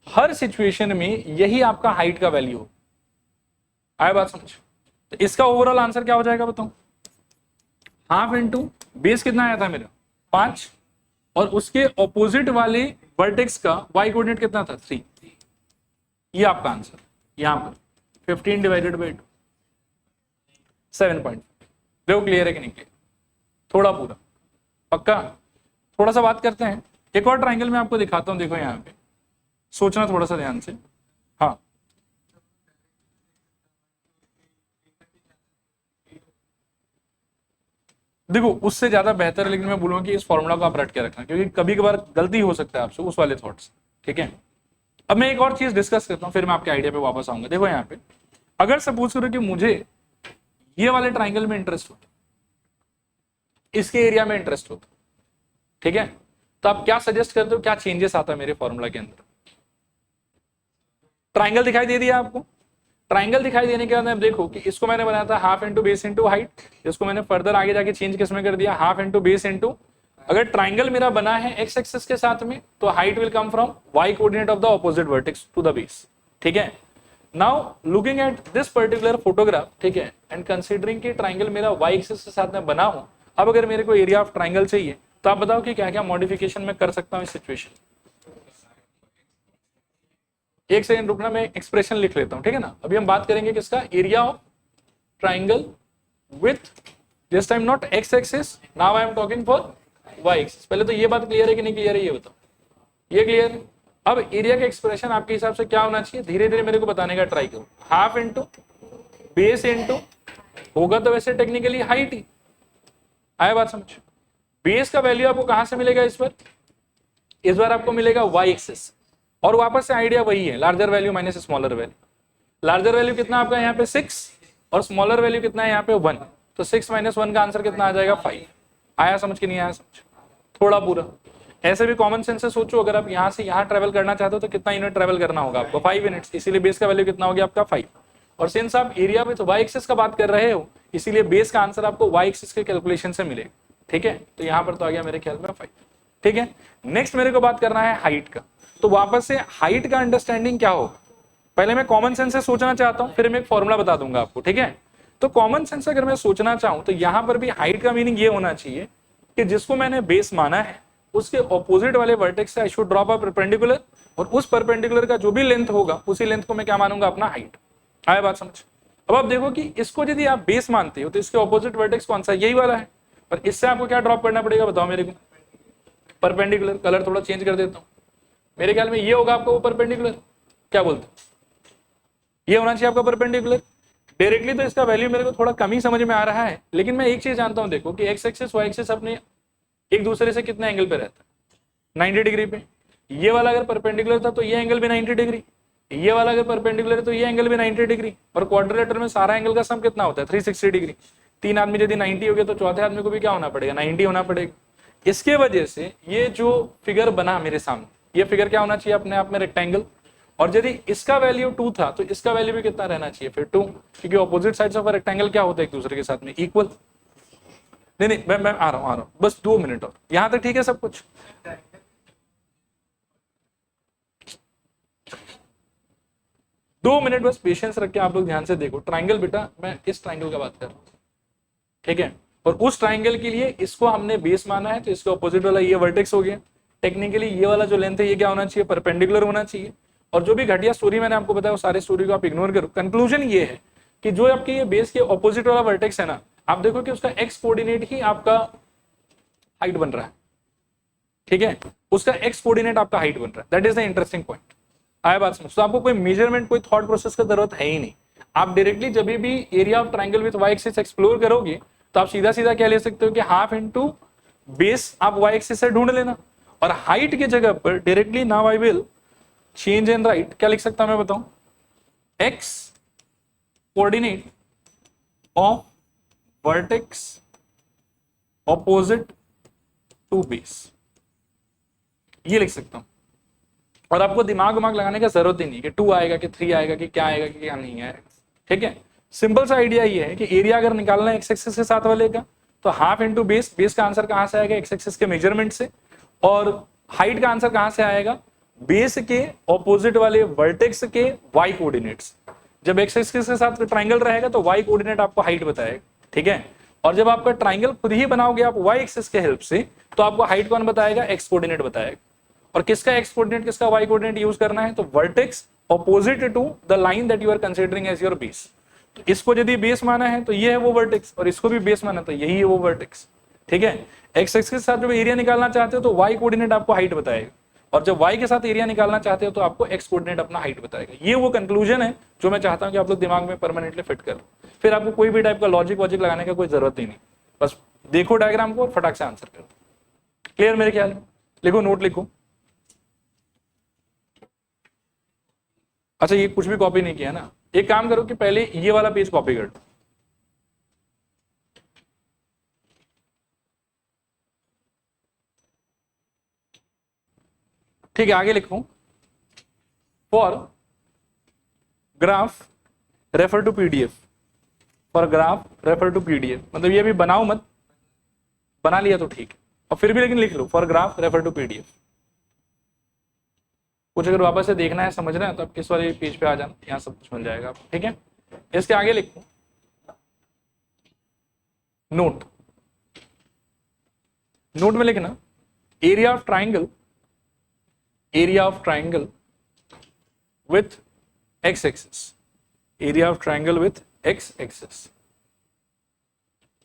हर सिचुएशन में यही आपका हाइट का वैल्यू हो। आया बात समझ? तो इसका ओवरऑल आंसर क्या हो जाएगा बताओ? हाफ इंटू बेस कितना आया था मेरा 5, और उसके ऑपोजिट वाले वर्टेक्स का वाई कोऑर्डिनेट कितना था 3। ये आपका आंसर यहां पर 15 डिवाइडेड बाई 2 7. देखो क्लियर है कि नहीं क्लियर? थोड़ा पूरा पक्का? थोड़ा सा बात करते हैं, एक और ट्राइंगल मैं आपको दिखाता हूं। देखो यहाँ पे सोचना थोड़ा सा ध्यान से। हाँ देखो उससे ज्यादा बेहतर है, लेकिन मैं बोलूंगा कि इस फॉर्मूला को आप रट के रखना, क्योंकि कभी कभार गलती हो सकता है आपसे उस वाले थॉट्स। ठीक है, अब मैं एक और चीज डिस्कस करता हूं, फिर मैं आपके आइडिया पे वापस आऊंगा। देखो यहाँ पे अगर सपोज करो कि मुझे ये वाले ट्राइंगल में इंटरेस्ट होता, इसके एरिया में इंटरेस्ट होता, ठीक है, तो आप क्या सजेस्ट करते हो, क्या चेंजेस आता है मेरे फॉर्मूला के अंदर? ट्राइंगल दिखाई दे दिया आपको? ट्राइंगल दिखाई देने के बाद आप देखो कि इसको मैंने बनाया था half into base into height, इसको मैंने फर्दर आगे जाके चेंज किसमें कर दिया, हाफ इंटू बेस इंटू, अगर ट्राइंगल मेरा बना है एक्स एक्सिस के साथ में तो height will come from y coordinate of the opposite vertex to the base. ठीक है, now looking at this particular photograph, ठीक है, एंड कंसीडरिंग कि ट्राइंगल मेरा वाई एक्सिस के साथ में बना हूं, अब अगर मेरे को एरिया ऑफ ट्राइंगल चाहिए तो आप बताओ कि क्या क्या मॉडिफिकेशन मैं कर सकता हूं इस सिचुएशन। एक सेकंड रुकना, मैं एक्सप्रेशन लिख लेता हूं, ठीक है ना। अभी हम बात करेंगे किसका, area of triangle with this time not x axis, now I am talking for y axis. पहले तो ये बात क्लियर है कि नहीं क्लियर है, ये बताओ। ये क्लियर है? अब एरिया का एक्सप्रेशन आपके हिसाब से क्या होना चाहिए, धीरे धीरे मेरे को बताने का ट्राई करो। हाफ इंटू बेस इंटू, होगा तो वैसे टेक्निकली हाइट ही। आया बात समझ? बेस का वैल्यू आपको कहां से मिलेगा इस बार आपको मिलेगा वाई एक्सिस, और वापस से आइडिया वही है, larger value minus smaller value. Larger value कितना आपका यहाँ पे 6 और स्मॉलर वैल्यू कितना है यहाँ पे 1, तो 6 - 1 का आंसर कितना आ जाएगा 5। आया समझ कि नहीं आया समझ? थोड़ा पूरा ऐसे भी कॉमन सेंस से सोचो, अगर आप यहाँ से यहाँ ट्रेवल करना चाहते हो तो कितना यूनिट ट्रेवल करना होगा आपको, 5 यूनिट्स, इसीलिए बेस का वैल्यू कितना हो गया आपका 5। और सिंस आप एरिया में तो वाई एक्सिस का बात कर रहे हो, इसीलिए बेस का आंसर आपको वाई एक्सिस के कैलकुलेशन से मिलेगा। ठीक है, तो यहाँ पर तो आ गया मेरे ख्याल में 5। ठीक है, नेक्स्ट मेरे को बात करना है हाइट का। तो वापस से हाइट का अंडरस्टैंडिंग क्या होगा, पहले मैं कॉमन सेंस से सोचना चाहता हूं, फिर मैं एक फॉर्मूला बता दूंगा आपको। ठीक है, तो कॉमन सेंस अगर मैं सोचना चाहूं तो यहां पर भी हाइट का मीनिंग ये होना चाहिए कि जिसको मैंने बेस माना है उसके ऑपोजिट वाले वर्टेक्स से I should drop a perpendicular, और उस परपेंडिकुलर का जो भी लेंथ होगा उसी लेंथ को मैं क्या मानूंगा, अपना हाइट। आया बात समझ? अब आप देखो कि इसको यदि आप बेस मानते हो तो इसके ऑपोजिट वर्टेक्स कौन सा, यही वाला है, पर इससे आपको क्या ड्रॉप करना पड़ेगा बताओ मेरे को, परपेंडिकुलर। कलर थोड़ा चेंज कर देता हूं, मेरे ख्याल में ये होगा आपका वो परपेंडिकुलर, क्या बोलते हो, ये होना चाहिए आपका परपेंडिकुलर डायरेक्टली। तो इसका वैल्यू मेरे को थोड़ा कम ही समझ में आ रहा है, लेकिन मैं एक चीज जानता हूं, देखो कि एक्स एक्सिस वाई एक्सिस अपने एक दूसरे से कितने एंगल पे रहता है, 90 डिग्री पे। ये वाला अगर परपेंडिकुलर था तो ये एंगल भी 90 डिग्री, ये वाला अगर परपेंडिकुलर है तो ये एंगल भी 90 डिग्री, और क्वाड्रिलेटरल में सारा एंगल का सम कितना होता है 360 डिग्री। 3 आदमी यदि 90 हो गया तो चौथे आदमी को भी क्या होना पड़ेगा, 90 होना पड़ेगा। इसके वजह से ये जो फिगर बना मेरे सामने, ये फिगर क्या होना चाहिए अपने आप में, रेक्टेंगल। और यदि इसका वैल्यू 2 था तो इसका वैल्यू भी कितना रहना चाहिए फिर 2, क्योंकि ऑपोजिट साइड्स ऑफ रेक्टेंगल क्या होता है एक दूसरे के साथ में इक्वल। नहीं मैं आ रहा हूं बस 2 मिनट और, यहां तक ठीक है सब कुछ? 2 मिनट बस पेशेंस रख के आप लोग ध्यान से देखो। ट्राइंगल बेटा, मैं इस ट्राइंगल का बात कर रहा हूं, ठीक है, और उस ट्राइंगल के लिए इसको हमने बेस माना है तो इसके ऑपोजिट वाला ये वर्टेक्स हो गया। टेक्निकली ये वाला जो लेंथ है ये क्या होना चाहिए, परपेंडिकुलर होना चाहिए। और जो भी घटिया स्टोरी मैंने आपको बताया वो सारे स्टोरी को आप इग्नोर करो। कंक्लूजन ये है कि जो आपके ये बेस के ऑपोजिट वाला वर्टेक्स है ना, आप देखो कि उसका एक्स कोऑर्डिनेट ही आपका हाइट बन रहा है। ठीक है, उसका एक्स कोऑर्डिनेट आपका हाइट बन रहा है, that is the interesting point. आया बात समझ? तो आपको कोई मेजरमेंट, कोई थॉट प्रोसेस का जरूरत है ही नहीं। आप डायरेक्टली जब भी area of triangle with y axis explore करोगे तो आप सीधा सीधा क्या ले सकते हो कि हाफ इंटू बेस आप वाई एक्सिस से ढूंढ लेना, और हाइट की जगह पर directly now I will change and write, क्या लिख सकता हूं मैं बताऊं, x coordinate of vertex opposite to base, ये लिख सकता हूं। और आपको दिमाग लगाने का जरूरत ही नहीं कि 2 आएगा कि 3 आएगा कि क्या आएगा कि क्या नहीं आएगा। ठीक है, सिंपल सा आइडिया ये है कि एरिया अगर निकालना है एक्स एक्सिस के साथ वाले का तो हाफ इंटू बेस, बेस का आंसर कहां से आएगा, एक्स एक्सिस के मेजरमेंट से, और हाइट का आंसर कहां से आएगा, बेस के ऑपोजिट वाले वर्टेक्स के वाई कोऑर्डिनेट्स। जब एक्स एक्सिस के साथ ट्राइंगल रहेगा तो वाई कोऑर्डिनेट आपको हाइट बताएगा, ठीक है। और जब आपका ट्राइंगल खुद ही बनाओगे आप वाई एक्सिस के हेल्प से, तो आपको हाइट कौन बताएगा, एक्स कोऑर्डिनेट बताएगा। और किसका एक्स कोऑर्डिनेट किसका वाई कोऑर्डिनेट यूज करना है, तो vertex opposite to the line that you are considering as your base. तो इसको यदि बेस माना है तो ये है वो वर्टेक्स, और इसको भी बेस माना तो यही है वो वर्टेक्स, ठीक है। एक्स एक्सिस के साथ जब एरिया निकालना चाहते हो तो वाई कोऑर्डिनेट आपको हाइट बताएगा, और जब y के साथ एरिया निकालना चाहते हो तो आपको x कोऑर्डिनेट अपना हाइट बताएगा। ये वो कंक्लूजन है जो मैं चाहता हूं कि आप लोग दिमाग में परमानेंटली फिट कर लो। फिर आपको कोई भी टाइप का लॉजिक वॉजिक लगाने का कोई जरूरत ही नहीं, बस देखो डायग्राम को और फटाक से आंसर करो। क्लियर मेरे ख्याल में? लिखो, नोट लिखो। अच्छा, ये कुछ भी कॉपी नहीं किया ना, एक काम करो कि पहले ये वाला पेज कॉपी कर दो। ठीक है, आगे लिखूं, for graph refer to PDF, for graph refer to PDF, मतलब ये भी बनाओ मत, बना लिया तो ठीक है, और फिर भी लेकिन लिख लो for graph refer to PDF. कुछ अगर वापस से देखना है, समझना है, तो आप किस वाले पेज पे आ जाना, यहाँ सब कुछ मिल जाएगा आपको, ठीक है। इसके आगे लिखो नोट, नोट में लिखना area of triangle, area of triangle with x axis, area of triangle with x axis.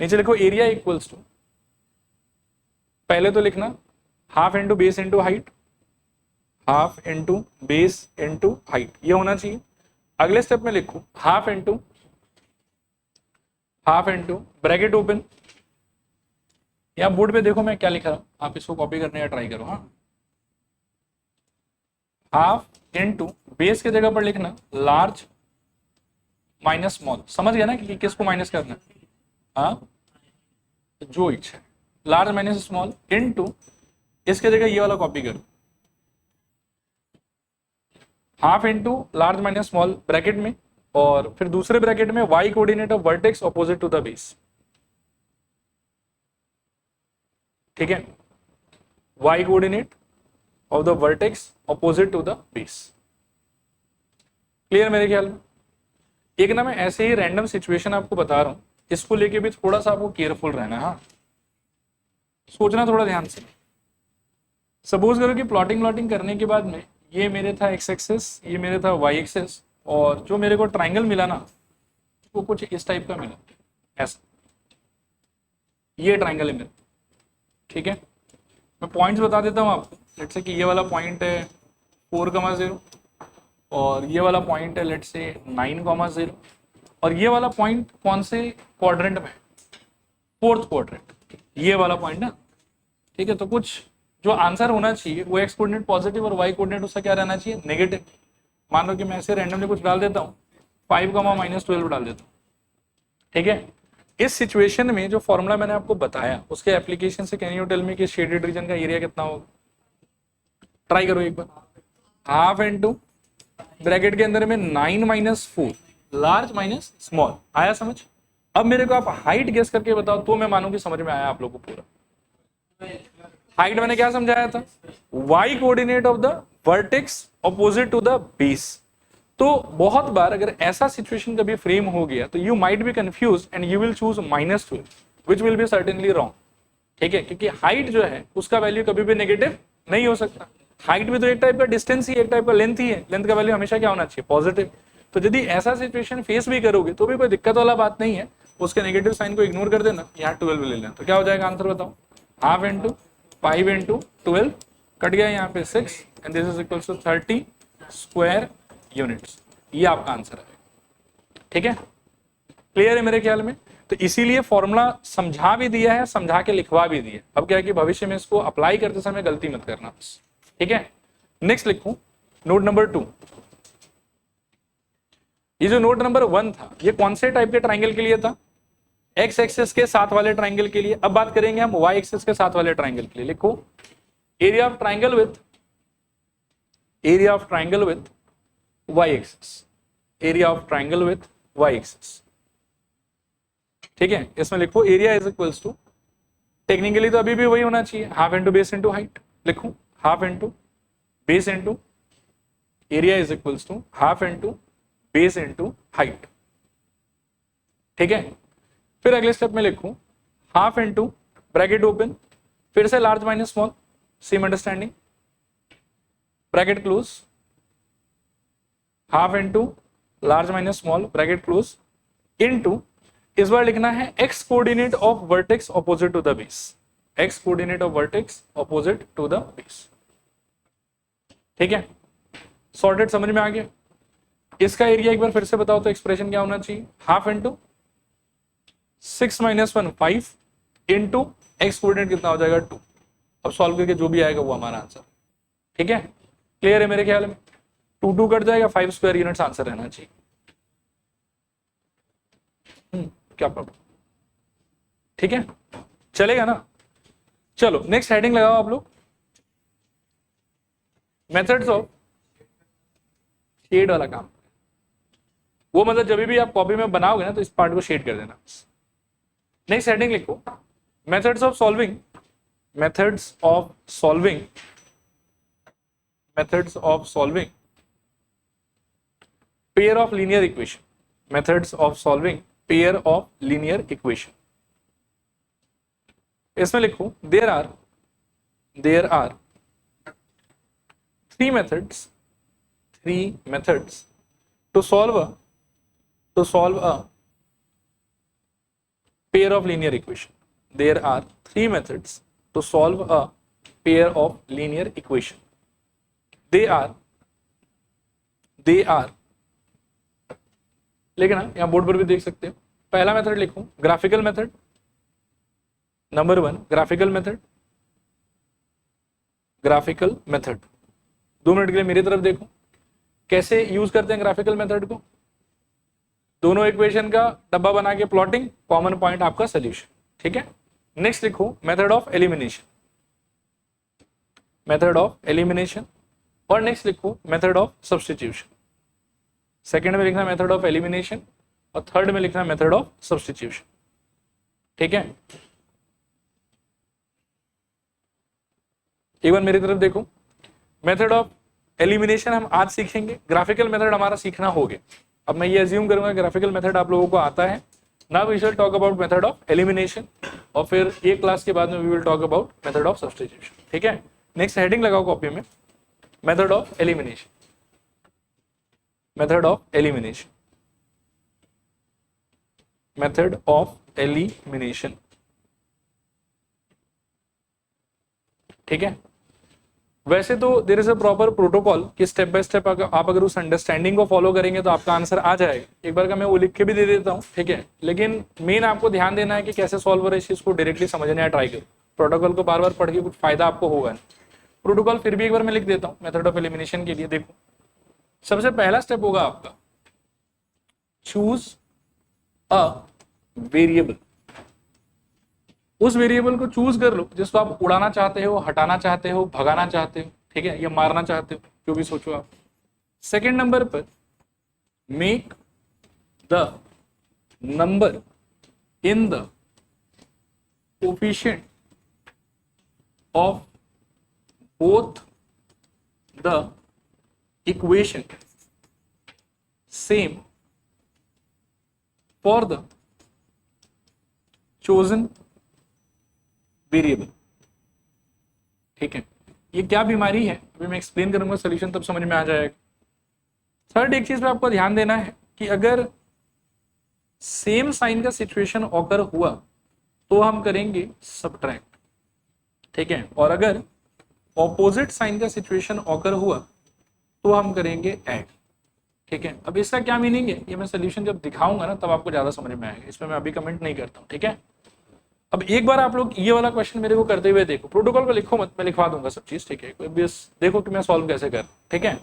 नीचे लिखो एरिया इक्वल्स टू, पहले तो लिखना half into base into height, half into base into height, ये होना चाहिए। अगले स्टेप में लिखो हाफ इंटू ब्रैकेट ओपन, या बोर्ड पे देखो मैं क्या लिख रहा हूं, आप इसको कॉपी करने का ट्राई करो। हाँ, हाफ इंटू बेस के जगह पर लिखना लार्ज माइनस स्मॉल, समझ गया ना कि किसको माइनस करना है, हाँ जो इच्छा है, लार्ज माइनस स्मॉल इंटू, इसके जगह ये वाला कॉपी करो, half into large minus small bracket में, और फिर दूसरे ब्रैकेट में y coordinate of vertex opposite to the base, ठीक है, y coordinate of the vertex opposite to the base. Clear मेरे ख्याल में? एक ना मैं ऐसे ही रैंडम सिचुएशन आपको बता रहा हूं, इसको लेके भी थोड़ा सा आपको केयरफुल रहना है, हाँ सोचना थोड़ा ध्यान से। सपोज करो कि प्लॉटिंग करने के बाद में ये मेरे था एक्स एक्सिस, ये मेरे था वाई एक्सिस, और जो मेरे को ट्राइंगल मिला ना वो कुछ इस टाइप का मिला, ऐसा, ये ट्राइंगल है मेरा, ठीक है। मैं पॉइंट्स बता देता हूँ आपको, लेट्स से कि ये वाला पॉइंट है 4,0 और ये वाला पॉइंट है लेट्स से 9,0, और ये वाला पॉइंट कौन से क्वाड्रेंट में, फोर्थ क्वाड्रेंट, ये वाला पॉइंट ना, ठीक है। तो कुछ जो आंसर होना चाहिए वो एक्स कोऑर्डिनेट पॉजिटिव और वाई कोऑर्डिनेट उसका क्या रहना चाहिए, नेगेटिव। मान लो कि मैं ऐसे रैंडमली कुछ डाल देता हूँ, 5,-12 डाल देता हूँ, ठीक है। इस सिचुएशन में जो फॉर्मूला मैंने आपको बताया उसके एप्लीकेशन से कैन यू टेल मी कि शेडेड रीजन का एरिया कितना होगा, ट्राई करो एक बार। हाफ इंटू ब्रैकेट के अंदर में 9-4 लार्ज माइनस स्मॉल, आया समझ? अब मेरे को आप हाइट गेस करके बताओ तो मैं मानूं कि समझ में आया आप लोगों को पूरा। हाइट मैंने क्या समझाया था, y coordinate of the vertex opposite to the base. तो बहुत बार अगर ऐसा सिचुएशन कभी फ्रेम हो गया तो you might be confuse and you will choose -12 which will be certainly wrong, ठीक है, क्योंकि हाइट जो है उसका वैल्यू कभी भी नेगेटिव नहीं हो सकता। हाइट भी तो एक टाइप का डिस्टेंस ही, एक टाइप का लेंथ ही है, लेंथ का वैल्यू हमेशा क्या होना चाहिए, पॉजिटिव। तो यदि ऐसा सिचुएशन फेस भी करोगे तो भी कोई दिक्कत वाला बात नहीं है, उसके नेगेटिव साइन को इग्नोर कर देना, यहाँ 12 ले लेना, तो क्या हो जाएगा आंसर बताओ, हाफ इंटू 5 इंटू 12 कट गया यहाँ पे 6 and this is equal to 30 square units, ये आपका आंसर है, ठीक है। क्लियर है मेरे ख्याल में? तो इसीलिए फॉर्मूला समझा भी दिया है, समझा के लिखवा भी दिया। अब क्या है कि भविष्य में इसको अप्लाई करते समय गलती मत करना बस, ठीक है। नेक्स्ट लिखूं नोट नंबर 2। ये जो नोट नंबर 1 था ये कौन से टाइप के ट्राइंगल के लिए था, एक्स एक्सिस के साथ वाले ट्राइंगल के लिए। अब बात करेंगे हम वाई एक्सिस के साथ वाले ट्राइंगल के लिए। लिखो area of triangle with Y axis, area of triangle with Y axis, ठीक है। इसमें लिखो area is equals to technically तो अभी भी वही होना चाहिए, half into base into height. लिखूं half into base into area is equals to half into base into height. ठीक है, फिर अगले स्टेप में लिखूं हाफ इंटू ब्रैकेट ओपन, फिर से large minus small, same understanding, bracket close, half into large minus small bracket close into, इस बार लिखना है x coordinate of vertex opposite to the base, x coordinate of vertex opposite to the base. ठीक है, sorted, समझ में आ गया। इसका एरिया एक बार फिर से बताओ तो एक्सप्रेशन क्या होना चाहिए, half into 6 minus 1 5 into x coordinate कितना हो जाएगा 2। अब सॉल्व करके जो भी आएगा वो हमारा आंसर। ठीक है, क्लियर है मेरे ख्याल में। 2 2 कट जाएगा, 5 स्क्वायर यूनिट्स आंसर रहना चाहिए। क्या प्रॉब्लम, ठीक है, चलेगा ना। चलो नेक्स्ट हेडिंग लगाओ आप लोग, मेथड्स ऑफ शेड वाला काम। वो मतलब जब भी आप कॉपी में बनाओगे ना तो इस पार्ट को शेड कर देना। नेक्स्ट हेडिंग लिखो methods of solving, methods of solving, methods of solving pair of linear equation, methods of solving pair of linear equation. इसमें लिखो there are three methods to solve a pair of linear equation. There are 3 methods to solve a pair of linear equation. They are लेकिन ना यहाँ board पर भी देख सकते हो। पहला मेथड लिखूं graphical method, number 1 graphical method, graphical method. 2 minute के लिए मेरी तरफ देखो, कैसे यूज करते हैं ग्राफिकल मेथड को। दोनों इक्वेशन का डब्बा बना के प्लॉटिंग, कॉमन पॉइंट आपका सोल्यूशन। ठीक है, नेक्स्ट लिखो method of elimination, method of elimination, और नेक्स्ट लिखो मेथड ऑफ सब्स्टिट्यूशन। सेकंड में लिखना मेथड ऑफ एलिमिनेशन और थर्ड में लिखना मेथड ऑफ सब्स्टिट्यूशन। ठीक है, एक बार मेरी तरफ देखो, मेथड ऑफ एलिमिनेशन हम आज सीखेंगे, ग्राफिकल मेथड हमारा सीखना हो गया। अब मैं ये अज्यूम करूंगा ग्राफिकल मेथड आप लोगों को आता है। Now we shall talk about method of elimination, और फिर एक क्लास के बाद में we will talk about method of substitution. ठीक है, नेक्स्ट हेडिंग लगाओ कॉपी में, method of elimination, method of elimination, method of elimination. ठीक है, वैसे तो there is a proper protocol कि स्टेप बाय स्टेप आप अगर उस अंडरस्टैंडिंग को फॉलो करेंगे तो आपका आंसर आ जाएगा। एक बार का मैं वो लिख के भी दे देता हूँ। ठीक है, लेकिन मेन आपको ध्यान देना है कि कैसे सॉल्व हो रहा है, इस चीज को डायरेक्टली समझने या ट्राई करो। प्रोटोकॉल को बार बार पढ़ के कुछ फायदा आपको होगा नहीं। प्रोटोकॉल फिर भी एक बार मैं लिख देता हूँ मेथड ऑफ एलिमिनेशन के लिए। देखो सबसे पहला स्टेप होगा आपका चूज अ वेरिएबल। उस वेरिएबल को चूज कर लो जिसको आप उड़ाना चाहते हो, हटाना चाहते हो, भगाना चाहते हो। ठीक है, या मारना चाहते हो, जो भी सोचो आप। सेकंड नंबर पर make the number in the coefficient of both the equation same for the chosen variable. ठीक है, ये क्या बीमारी है अभी मैं एक्सप्लेन करूंगा, सोल्यूशन तब समझ में आ जाएगा। थर्ड एक चीज पे आपको ध्यान देना है कि अगर सेम साइन का सिचुएशन ऑकर हुआ तो हम करेंगे सबट्रैक्ट। ठीक है, और अगर ऑपोजिट साइन का सिचुएशन ऑकर हुआ तो हम करेंगे ऐड। ठीक है, अब इसका क्या मीनिंग है ये मैं सोल्यूशन जब दिखाऊंगा ना तब आपको ज्यादा समझ में आएगा, इसमें मैं अभी कमेंट नहीं करता हूँ। ठीक है, अब एक बार आप लोग ये वाला क्वेश्चन मेरे को करते हुए देखो, प्रोटोकॉल को लिखो मत, मैं लिखवा दूंगा सब चीज। ठीक है, बस देखो कि मैं सॉल्व कैसे कर। ठीक है,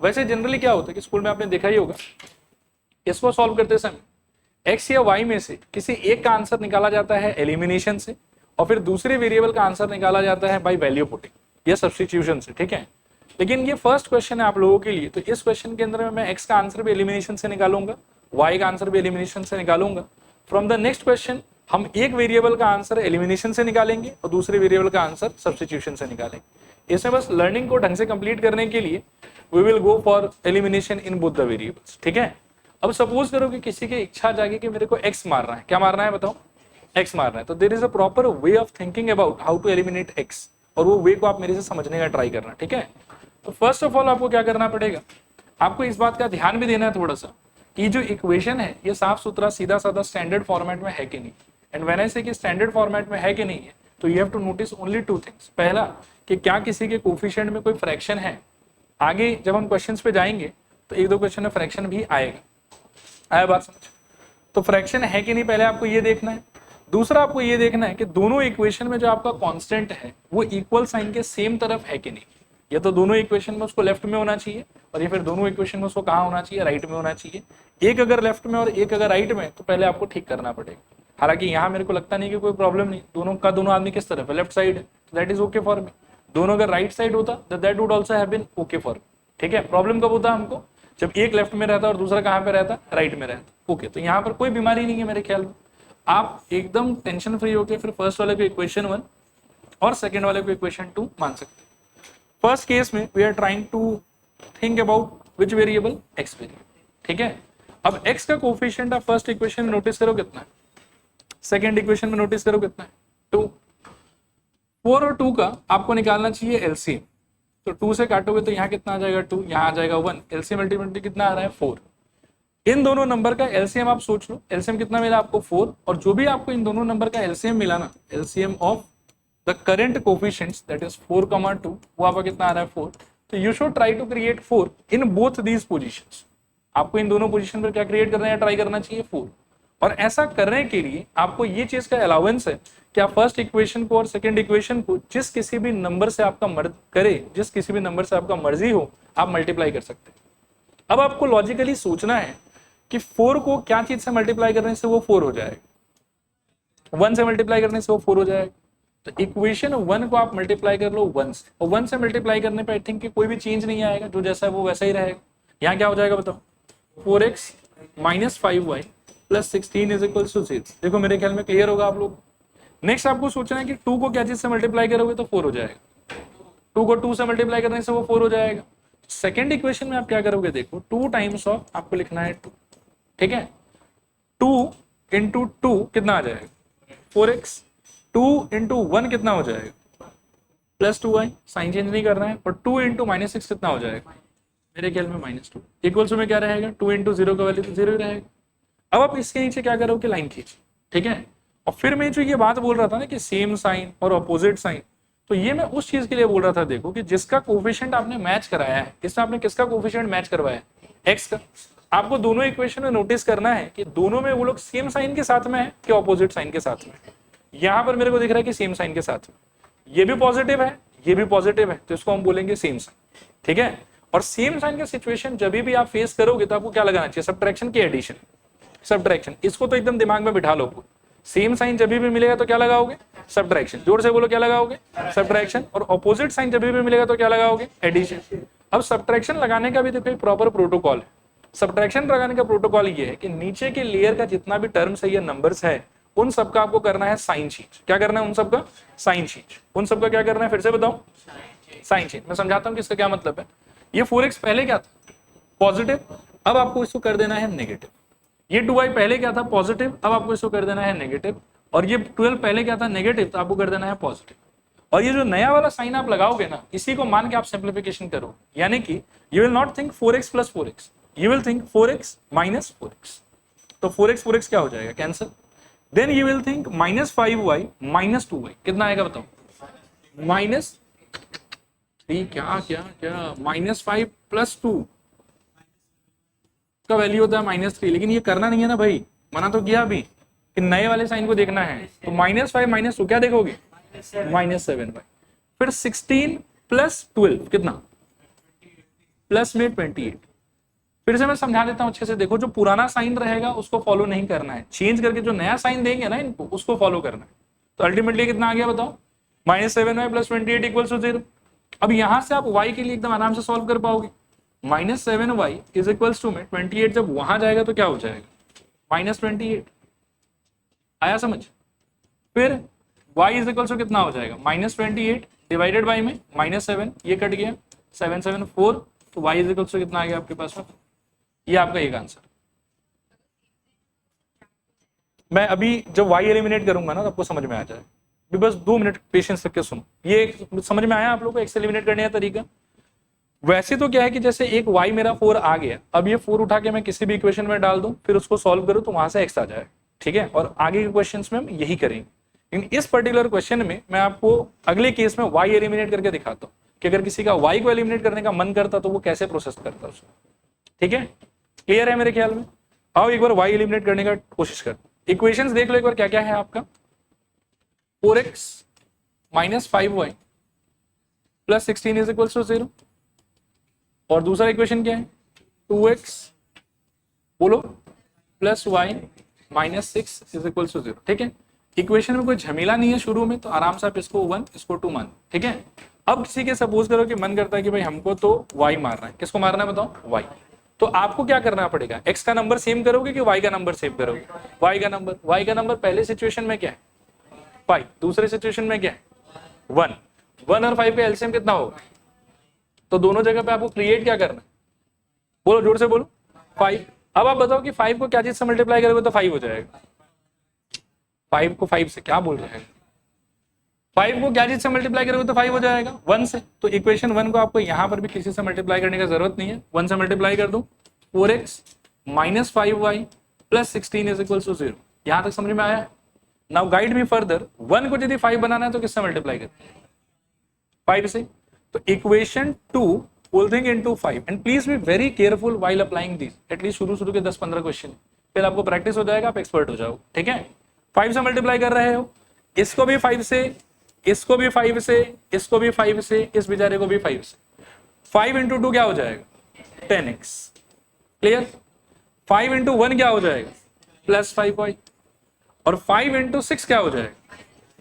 वैसे जनरली क्या होता है कि स्कूल में आपने देखा ही होगा, इसको सॉल्व करते समय एक्स या वाई में से किसी एक का आंसर निकाला जाता है एलिमिनेशन से, और फिर दूसरे वेरिएबल का आंसर निकाला जाता है बाय वैल्यू पुटिंग या सब्स्टिट्यूशन से। ठीक है, लेकिन ये फर्स्ट क्वेश्चन है आप लोगों के लिए, तो इस क्वेश्चन के अंदर मैं एक्स का आंसर भी एलिमिनेशन से निकालूंगा, वाई का आंसर भी एलिमिनेशन से निकालूंगा। फ्रॉम द नेक्स्ट क्वेश्चन हम एक वेरिएबल का आंसर एलिमिनेशन से निकालेंगे और दूसरे वेरिएबल का आंसर सब्स्टिट्यूशन से निकालेंगे। इसमें बस लर्निंग को ढंग से कंप्लीट करने के लिए we will go for elimination in both the variables, ठीक है। अब सपोज करो कि किसी की इच्छा जागे कि मेरे को एक्स मारना है, क्या मारना है बताओ, एक्स मारना है, तो there is a proper way of thinking about how to eliminate x, और वो वे को आप मेरे से समझने का ट्राई करना, ठीक है। तो फर्स्ट ऑफ ऑल आपको क्या करना पड़ेगा, आपको इस बात का ध्यान भी देना है थोड़ा सा कि जो इक्वेशन है ये साफ सुथरा सीधा साधा स्टैंडर्ड फॉर्मेट में है कि नहीं। एंड व्हेन आई से कि स्टैंडर्ड फॉर्मेट में है कि नहीं है, तो you have to notice only two things. पहला कि क्या किसी के कोफिशिएंट में कोई फ्रैक्शन है। आगे जब हम क्वेश्चंस पे जाएंगे तो एक दो क्वेश्चन में फ्रैक्शन भी आएगा, आया बात समझ। तो फ्रैक्शन है कि नहीं पहले आपको ये देखना है। दूसरा आपको ये देखना है कि दोनों इक्वेशन में जो आपका कांस्टेंट है वो इक्वल साइन के सेम तरफ है कि नहीं। या तो दोनों इक्वेशन में उसको लेफ्ट में होना चाहिए और ये फिर दोनों इक्वेशन में उसको कहाँ होना चाहिए, राइट में होना चाहिए। एक अगर लेफ्ट में और एक अगर राइट में, तो पहले आपको ठीक करना पड़ेगा। हालांकि यहाँ मेरे को लगता नहीं कि कोई प्रॉब्लम नहीं, दोनों का दोनों आदमी किस तरफ है, लेफ्ट साइड है, तो that is okay for me. दोनों अगर राइट साइड होता तो that would also have been okay for me, ठीक है। प्रॉब्लम कब होता हमको, जब एक लेफ्ट में रहता और दूसरा कहाँ पे रहता, राइट में रहता। ओके, तो यहाँ पर कोई बीमारी नहीं है मेरे ख्याल में। आप एकदम टेंशन फ्री होकर फिर फर्स्ट वाले को इक्वेशन 1 और सेकेंड वाले को इक्वेशन 2 मान सकते हैं। फर्स्ट केस में we are trying to think about which variable, x variable, ठीक है। अब x का कोफिशिएंट आप फर्स्ट इक्वेशन में नोटिस करो कितना है, सेकेंड इक्वेशन में नोटिस करो कितना है, 2। 4 और 2 का आपको निकालना चाहिए एलसीएम। तो 2 से काटोगे तो यहाँ कितना आ जाएगा, 2, यहाँ आ जाएगा 1। एलसीएम अल्टीमेटली कितना आ रहा है, 4। इन दोनों नंबर का एलसीएम आप सोच लो, एलसीएम कितना मिला आपको, 4। और जो भी आपको इन दोनों नंबर का एलसीएम मिला ना, LCM of the current coefficients that is 4,2, वो आपका कितना आ रहा है, 4। तो you should try to create 4 in both these positions. आपको इन दोनों पोजीशन पर क्या क्रिएट करना है, ट्राई करना चाहिए 4। और ऐसा करने के लिए आपको ये चीज का अलाउंस है कि आप फर्स्ट इक्वेशन को और सेकंड इक्वेशन को जिस किसी भी नंबर से आपका जिस किसी भी नंबर से आपका मर्जी हो, आप मल्टीप्लाई कर सकते हैं। अब आपको लॉजिकली सोचना है कि 4 को क्या चीज से मल्टीप्लाई करने से वो 4 हो जाएगा, 1 से मल्टीप्लाई करने से वो 4 हो जाएगा। तो इक्वेशन 1 को आप मल्टीप्लाई कर लो 1 से, और 1 से मल्टीप्लाई करने पे आई थिंक कि कोई भी चेंज नहीं आएगा, जो जैसा है वो वैसा ही रहेगा। यहाँ क्या हो जाएगा बताओ, 4x minus 5y plus 16 is equal to 0। देखो मेरे ख्याल में क्लियर होगा आप लोग। नेक्स्ट आपको सोचना है कि 2 को क्या चीज से मल्टीप्लाई करोगे तो 4 हो जाएगा, 2 को 2 से मल्टीप्लाई करने से वो 4 हो जाएगा। सेकेंड इक्वेशन में आप क्या करोगे, देखो 2 टाइम्स ऑफ आपको लिखना है 2, ठीक है। 2 इंटू 2 कितना आ जाएगा, 4x। 2 इंटू 1 कितना हो जाएगा, प्लस 2y, साइन चेंज नहीं करना है। और 2 इंटू -6 कितना हो जाएगा, मेरे ख्याल में -2। इक्वल्स में क्या रहेगा, 2 इंटू 0 का वैल्यू तो 0 ही रहेगा। अब आप इसके नीचे क्या करोगे, लाइन खींच, ठीक है। और फिर मैं जो ये बात बोल रहा था ना कि सेम साइन और अपोजिट साइन, तो ये मैं उस चीज के लिए बोल रहा था, देखो कि जिसका कोफिशिएंट आपने मैच कराया है, इसमें आपने किसका कोफिशिएंट मैच करवाया है, एक्स का। आपको दोनों इक्वेशन में नोटिस करना है कि दोनों में वो लोग सेम साइन के साथ में है कि ऑपोजिट साइन के साथ में। यहाँ पर मेरे को दिख रहा है कि सेम साइन के साथ में, ये भी पॉजिटिव है, ये भी पॉजिटिव है, तो इसको हम बोलेंगे सेम साइन, ठीक है। और सेम साइन का सिचुएशन जब भी आप फेस करोगे तो आपको क्या लगाना चाहिए, सब्ट्रैक्शन की एडिशन, सब्ट्रैक्शन। इसको तो एकदम दिमाग में बिठा लो। सेम साइन जब भी मिलेगा तो क्या लगाओगे, सब्ट्रैक्शन। जोर से बोलो क्या लगाओगे, सब्ट्रैक्शन। और ऑपोजिट साइन जब भी मिलेगा तो क्या लगाओगे, एडिशन। अब सब्ट्रैक्शन लगाने का भी देखो एक प्रॉपर प्रोटोकॉल है। सब्ट्रैक्शन लगाने का प्रोटोकॉल ये है कि नीचे के लेयर का जितना भी टर्म्स है या नंबर्स है, उन सबका आपको करना है साइन चेंज। क्या करना है, उन सबका साइन चेंज। उन सबका क्या करना है, फिर से बताओ, साइन चेंज। मैं समझाता हूँ कि इसका क्या मतलब है। ये 4x पहले क्या था, पॉजिटिव, अब आपको इसको कर देना है नेगेटिव। ये 2y पहले क्या था, पॉजिटिव, अब आपको इसको कर देना है नेगेटिव। और ये 12 पहले क्या था, नेगेटिव, तो आपको कर देना है पॉजिटिव। और ये जो नया वाला साइन आप लगाओगे ना, इसी को मान के आप सिंप्लीफिकेशन करो, यानी कि you will not think 4x plus 4x, you will think 4x minus 4x। तो 4x क्या हो जाएगा, cancel. Then you will think -5y minus 2y, कितना आएगा बताओ, -3, क्या क्या क्या, -5 प्लस 2 का वैल्यू होता है -3। लेकिन ये करना नहीं है ना भाई, मना तो किया अभी कि नए वाले साइन को देखना है। तो -5 माइनस 2 क्या देखोगे, -7y। फिर 16 प्लस 12 कितना, प्लस में 28। फिर से मैं समझा देता हूं अच्छे से, देखो जो पुराना साइन रहेगा उसको फॉलो नहीं करना है, चेंज करके जो नया साइन देंगे ना इनको, उसको फॉलो करना है। तो अल्टीमेटली कितना आ गया बताओ, -7y प्लस 28 इक्वल्स टू 0। अब यहां से आप y के लिए एकदम आराम से सॉल्व कर पाओगे। -7y इज इक्वल्स टू में 28 जब वहां जाएगा तो क्या हो जाएगा, -28। आया समझ। फिर y इज इक्वल टू कितना हो जाएगा, -28 डिवाइडेड बाई में -7, ये कट गया 7 7 4, तो y इज इक्वल टू कितना आ गया आपके पास में, ये आपका एक आंसर। मैं अभी जब y एलिमिनेट करूंगा ना तो आपको समझ में आ जाएगा, बस 2 मिनट पेशेंस रख के सुनो। ये समझ में आया आप लोगों को x एलिमिनेट करने का तरीका? वैसे तो क्या है कि जैसे एक y मेरा 4 आ गया, अब ये 4 उठा के मैं किसी भी इक्वेशन में डाल दूं, फिर उसको सॉल्व करूं तो वहां से x आ जाए, ठीक है, और आगे के क्वेश्चंस में हम यही करेंगे। लेकिन इस पर्टिकुलर क्वेश्चन में मैं आपको अगले केस में y एलिमिनेट करके दिखाता हूं कि अगर किसी का y को एलिमिनेट करने का मन करता तो वो कैसे प्रोसेस करता उसको, ठीक है, क्लियर है मेरे ख्याल में? आओ एक बार y एलिमिनेट करने का कोशिश कर, इक्वेशंस देख लो एक बार क्या क्या है आपका। 4x - 5y + 16 = 0, और दूसरा इक्वेशन क्या है, 2x बोलो +y - 6 = 0, ठीक है। इक्वेशन में कोई झमेला नहीं है शुरू में, तो आराम से आप इसको 1 इसको 2 मान, ठीक है। अब किसी के सपोज करो कि मन करता है कि भाई हमको तो y मारना है, किसको मारना है बताओ, y, तो आपको क्या करना पड़ेगा, x का नंबर सेम करोगे कि y का नंबर सेव करोगे, y का नंबर पहले सिचुएशन में क्या है 5, दूसरे सिचुएशन में क्या है 1, 1 और 5 का एलसीएम कितना होगा, तो दोनों जगह पे आपको क्रिएट क्या करना है, बोलो जोर से बोलो 5। अब आप बताओ कि 5 को क्या चीज से मल्टीप्लाई करोगे तो 5 हो जाएगा, 5 को 5 से क्या बोल रहे हैं, 5 को क्या चीज से मल्टीप्लाई करोगे तो 5 हो जाएगा 1 से, तो इक्वेशन 1 को आपको यहां पर भी किसी से मल्टीप्लाई करने की जरूरत नहीं है, 1 से मल्टीप्लाई कर दो, 4x - 5y + 16 = 0। यहां तक समझ में आया? नाउ गाइड मी फर्दर, 1 को यदि 5 बनाना है तो किससे मल्टीप्लाई करते हैं 5 से, तो equation 2 whole thing into 5, and please be very careful while applying this, at least शुरू के 10-15 क्वेश्चन, फिर आपको प्रैक्टिस हो जाएगा, आप एक्सपर्ट हो जाओ, ठीक है। 5 से मल्टीप्लाई कर रहे हो, इसको भी 5 से, इसको भी 5 से, इसको भी 5 से, इस बेचारे को भी 5 से, 5 × 2 क्या हो जाएगा 10x, क्लियर। 5 × 1 क्या हो जाएगा +5y, और 5 × 6 क्या हो जाएगा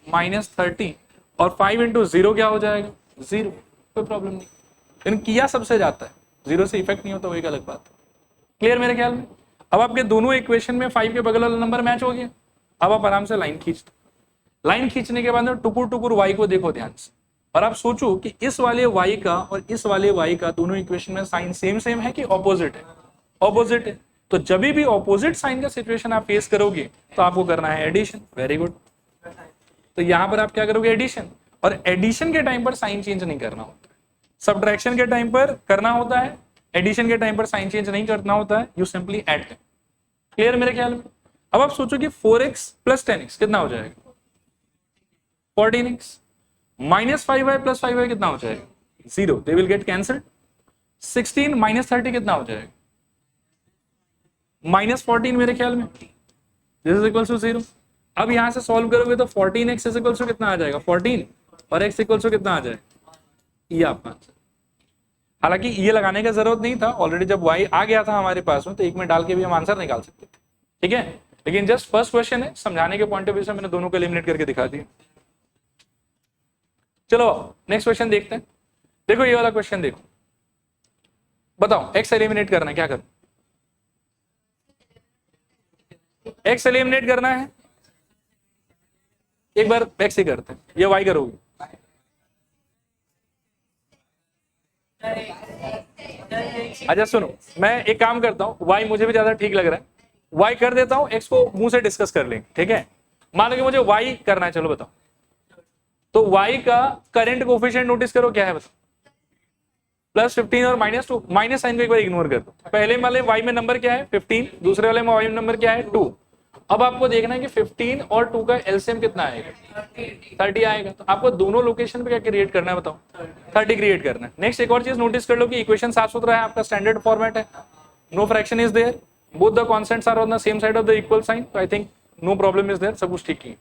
-30, और 5 × 0 क्या हो जाएगा 0, कोई प्रॉब्लम नहीं, लेकिन किया सबसे जाता है, 0 से इफेक्ट नहीं होता, वो एक अलग बात है, क्लियर मेरे ख्याल में। अब आपके दोनों इक्वेशन में 5 के बगल वाला नंबर मैच हो गया, अब आप आराम से लाइन खींच दो, लाइन खींचने के बाद टुकुर टुकुर y को देखो ध्यान से, और आप सोचो कि इस वाले y का और इस वाले y का दोनों इक्वेशन में साइन सेम है कि ऑपोजिट है, ऑपोजिट है, तो जब भी ऑपोजिट साइन का सिचुएशन आप फेस करोगे तो आपको करना है एडिशन, वेरी गुड, तो यहां पर आप क्या करोगे एडिशन, और एडिशन के टाइम पर साइन चेंज नहीं करना होता, सब्ट्रैक्शन के टाइम पर करना होता है, एडिशन के टाइम पर साइन चेंज नहीं करना होता है, यू सिंपली ऐड, क्लियर मेरे ख्याल में। अब आप सोचो कि 4x + 10x कितना हो जाएगा 14x, -5y + 5y कितना हो जाएगा 0, दे विल गेट कैंसल्ड, 16 - 30 कितना हो जाएगा -14 मेरे ख्याल में, दिस इज इक्वल टू 0। अब यहां से सॉल्व करोगे तो 14x इज इक्वल टू कितना आ जाएगा 14, और x इक्वल टू कितना आ जाएगा, ये आपका आंसर। हालांकि ये लगाने का जरूरत नहीं था, ऑलरेडी जब y आ गया था हमारे पास में तो एक में डाल के भी हम आंसर निकाल सकते थे, ठीक है, लेकिन जस्ट फर्स्ट क्वेश्चन है, समझाने के पॉइंट ऑफ व्यू से मैंने दोनों को एलिमिनेट करके दिखा दिया। चलो नेक्स्ट क्वेश्चन देखते हैं, देखो ये वाला क्वेश्चन देखो, बताओ x एलिमिनेट करना है, क्या करूं, x एलिमिनेट करना है, एक बार x ही करते हैं, ये y करोगे, अच्छा सुनो, मैं एक काम करता हूं, y मुझे भी ज्यादा ठीक लग रहा है, y कर देता हूं, x को मुंह से डिस्कस कर लेंगे, ठीक है। मान लो कि मुझे y करना है, चलो बताओ, तो y का करंट कोफिशिएंट नोटिस करो क्या है, बताओ +15 और -2, माइनस साइन को एक बार इग्नोर कर दो, पहले वाले y में नंबर क्या है 15, दूसरे वाले में y में नंबर क्या है 2। अब आपको देखना है कि 15 और 2 का एलसीएम कितना आएगा 30 आएगा, तो आपको दोनों लोकेशन पे क्या क्रिएट करना है बताओ 30 क्रिएट करना है। नेक्स्ट एक और चीज नोटिस कर लो कि इक्वेशन साफ सुथरा है, आपका स्टैंडर्ड फॉर्मेट है, no fraction is there, both the constants are on the same side of the equal sign, तो I think no problem is there, सब कुछ ठीक ही।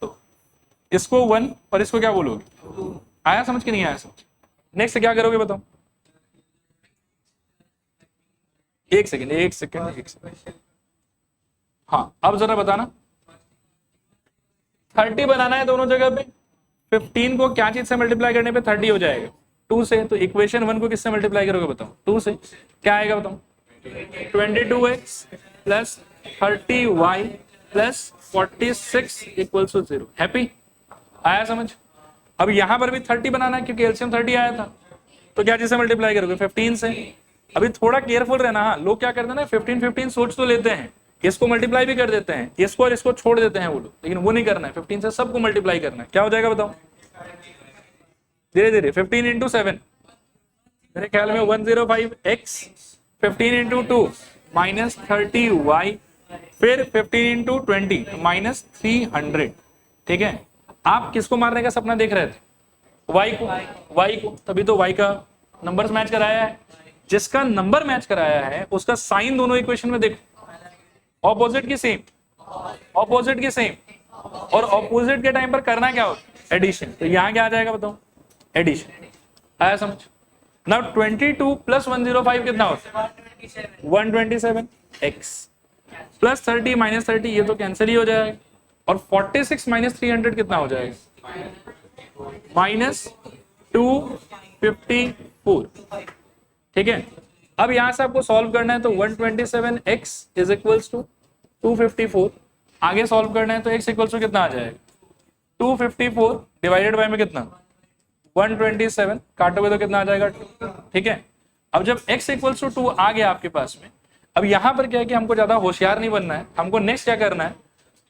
तो इसको 1 और इसको क्या बोलोगे, आया समझ के नहीं आया समझ, नेक्स्ट क्या करोगे बताओ, एक सेकेंड, हाँ अब जरा बताना, 30 बनाना है दोनों जगह पे, 15 को क्या चीज से मल्टीप्लाई करने पे 30 हो जाएगा 2 से, तो इक्वेशन 1 को किससे मल्टीप्लाई करोगे बताओ 2 से, क्या आएगा बताओ 22x + 30y plus 46 equals to 0। Happy? आया समझ? अब यहां पर भी 30 बनाना है क्योंकि एलसीएम 30 आया था, तो क्या चीज से मल्टीप्लाई करोगे? 15 से। अभी थोड़ा केयरफुल रहना। हाँ, लोग क्या करते हैं ना, 15 सोच तो लेते हैं, इसको मल्टीप्लाई भी कर देते हैं, इसको और इसको छोड़ देते हैं वो लोग, लेकिन वो नहीं करना है। 15 से सबको मल्टीप्लाई करना है। क्या हो जाएगा बताओ? धीरे धीरे। 15 इंटू 7 मेरे ख्याल में 105x, 15 इंटू 2 माइनस 30y, फिर 15 इंटू 20 माइनस 300। ठीक है, आप किसको मारने का सपना देख रहे थे? y को, तभी तो y का नंबर्स मैच कराया है। जिसका नंबर मैच कराया है उसका साइन दोनों इक्वेशन में देखो, ऑपोजिट की सेम, ऑपोजिट की सेम, और ऑपोजिट के टाइम पर करना क्या होता है? एडिशन। तो यहां क्या आ जाएगा बताओ? एडिशन। आया समझ? नाउ 22 प्लस 105 कितना होता है? 127x प्लस 30 माइनस 30, ये तो कैंसिल ही हो जाएगा, और 46 माइनस 300 कितना हो जाएगा? माइनस 254। ठीक है, अब यहां से आपको सॉल्व करना है, तो 127x इज इक्वल्स टू 254। आगे सॉल्व करना है तो x इक्वल्स टू कितना आ जाएगा? 254 डिवाइडेड बाय में कितना? 127, काटोगे तो कितना आ जाएगा? 2। ठीक है, अब जब x इक्वल्स टू 2 आ गया आपके पास में, अब यहां पर क्या है कि हमको ज्यादा होशियार नहीं बनना है, हमको नेक्स्ट क्या करना है?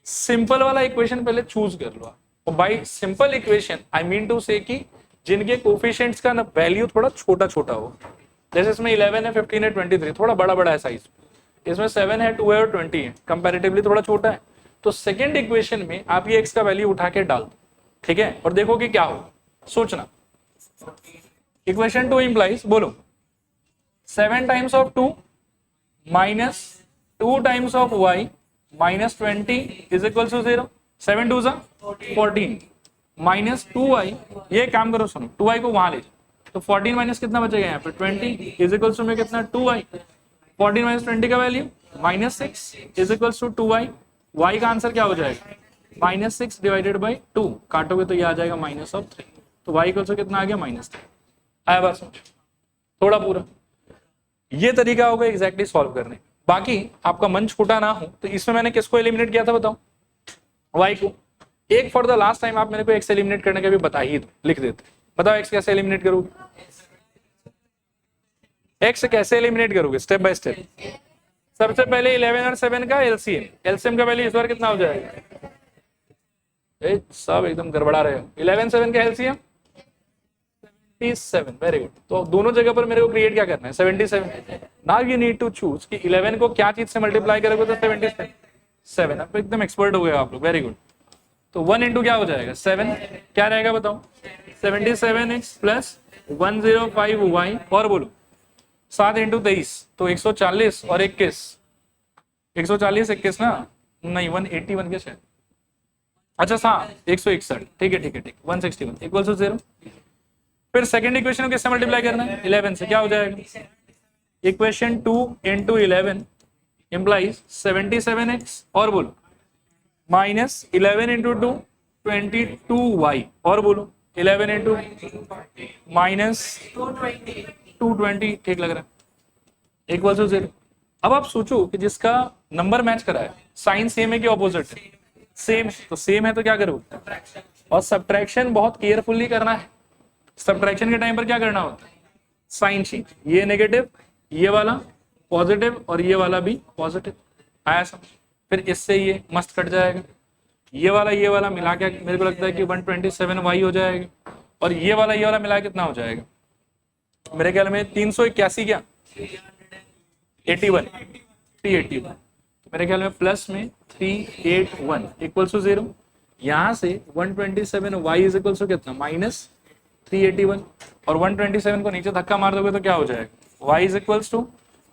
सिंपल वाला इक्वेशन पहले चूज कर लो। और by simple equation I mean to say कि जिनके कोफिशिएंट्स का ना वैल्यू थोड़ा छोटा छोटा हो, जैसे इसमें 11 है, 15 है, 23, थोड़ा बड़ा बड़ा है साइज, इसमें 7 है, 2 है और 20 है, कंपैरेटिवली थोड़ा छोटा है। तो सेकेंड इक्वेशन में आप ये x का वैल्यू उठा के डाल दो। ठीक है, और देखो कि क्या होगा, सोचना। इक्वेशन 2 इंप्लाइज, बोलो, 7 times of 2 minus 2 times of y minus 20 is equal to 0। 7 2 14 minus 2y, ये काम करो, सुनो, 2y को वहां ले जाओ, तो 14 माइनस कितना बचेगा यहाँ पे? 20 इज इक्वल टू में कितना? 2y। 14 माइनस 20 का value minus 6 is equal to 2y। y का आंसर क्या हो जाएगा? माइनस 6 डिवाइडेड बाई 2, काटोगे तो ये आ जाएगा माइनस ऑफ 3। तो y इक्वल टू कितना आ गया? माइनस 3। आया बात समझ? थोड़ा पूरा ये तरीका होगा एग्जैक्टली सॉल्व करने। बाकी आपका मन छोटा ना हो तो इसमें मैंने किसको एलिमिनेट किया था बताओ? y को। एक फॉर द लास्ट टाइम आप मेरे को x एलिमिनेट करने का भी बता ही दो, लिख देते। बताओ x कैसे एलिमिनेट करोगे? x कैसे एलिमिनेट करोगे स्टेप बाय स्टेप? सबसे पहले 11 और 7 का एलसीएम। एलसीएम का वैल्यू इस बार कितना हो जाएगा? सब एकदम गड़बड़ा रहे हो। 11 7 का एलसीएम 77। Very good. तो दोनों जगह पर मेरे को क्रिएट क्या करना है? 77। Now you need to choose कि 11 को क्या चीज से मल्टीप्लाई करोगे तो 77। अब एकदम एक्सपर्ट हो गए आप लोग। Very good. तो 1 इंटू क्या हो जाएगा? 7। क्या रहेगा बताओ? 77x प्लस 105y, और बोलो 7 इंटू 23 तो 140 और 21, 140 21 ना, नहीं 181 के शायद, अच्छा हाँ 161। ठीक है ठीक है ठीक, 161 इक्वल टू 0। फिर सेकंड इक्वेशन को किससे मल्टीप्लाई करना है? 11 से। क्या हो जाएगा? इक्वेशन 2 इंटू 11 इंप्लाइज 77x, और बोलो माइनस 11 इंटू 2 22y, और बोलो 11 इंटू माइनस 220। ठीक लग रहा है? Equal to 0। अब आप सोचो कि जिसका नंबर मैच करा है, साइन सेम है कि ऑपोजिट है? सेम। तो सेम है तो क्या करोगे? और सब्ट्रैक्शन बहुत केयरफुली करना है। सब्ट्रैक्शन के टाइम पर क्या करना होता है? साइन चेंज, ये नेगेटिव, ये वाला पॉजिटिव, और ये वाला भी पॉजिटिव। आया समझ? फिर इससे ये मस्त कट जाएगा, ये वाला मिला के मेरे को लगता है कि 127y हो जाएगा, और ये वाला मिला कितना हो जाएगा? मेरे ख्याल में 381 क्या 81 381। मेरे ख्याल में प्लस में 381 इक्वल टू 0। यहां से 127y इज इक्वल टू कितना? माइनस 381, और 127 को नीचे धक्का मार दोगे तो क्या हो जाएगा? y is equal to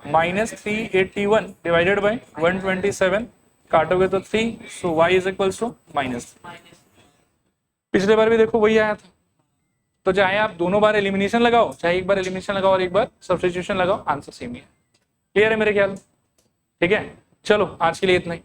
minus 381 divided by 127, काटोगे तो 3, so y is equal to minus. पिछले बार भी देखो वही आया था। तो चाहे आप दोनों बार एलिमिनेशन लगाओ, चाहे एक बार एलिमिनेशन लगाओ और एक बार सब्स्टिट्यूशन लगाओ, आंसर सेम ही है। क्लियर है मेरे ख्याल? ठीक है, चलो आज के लिए इतना ही।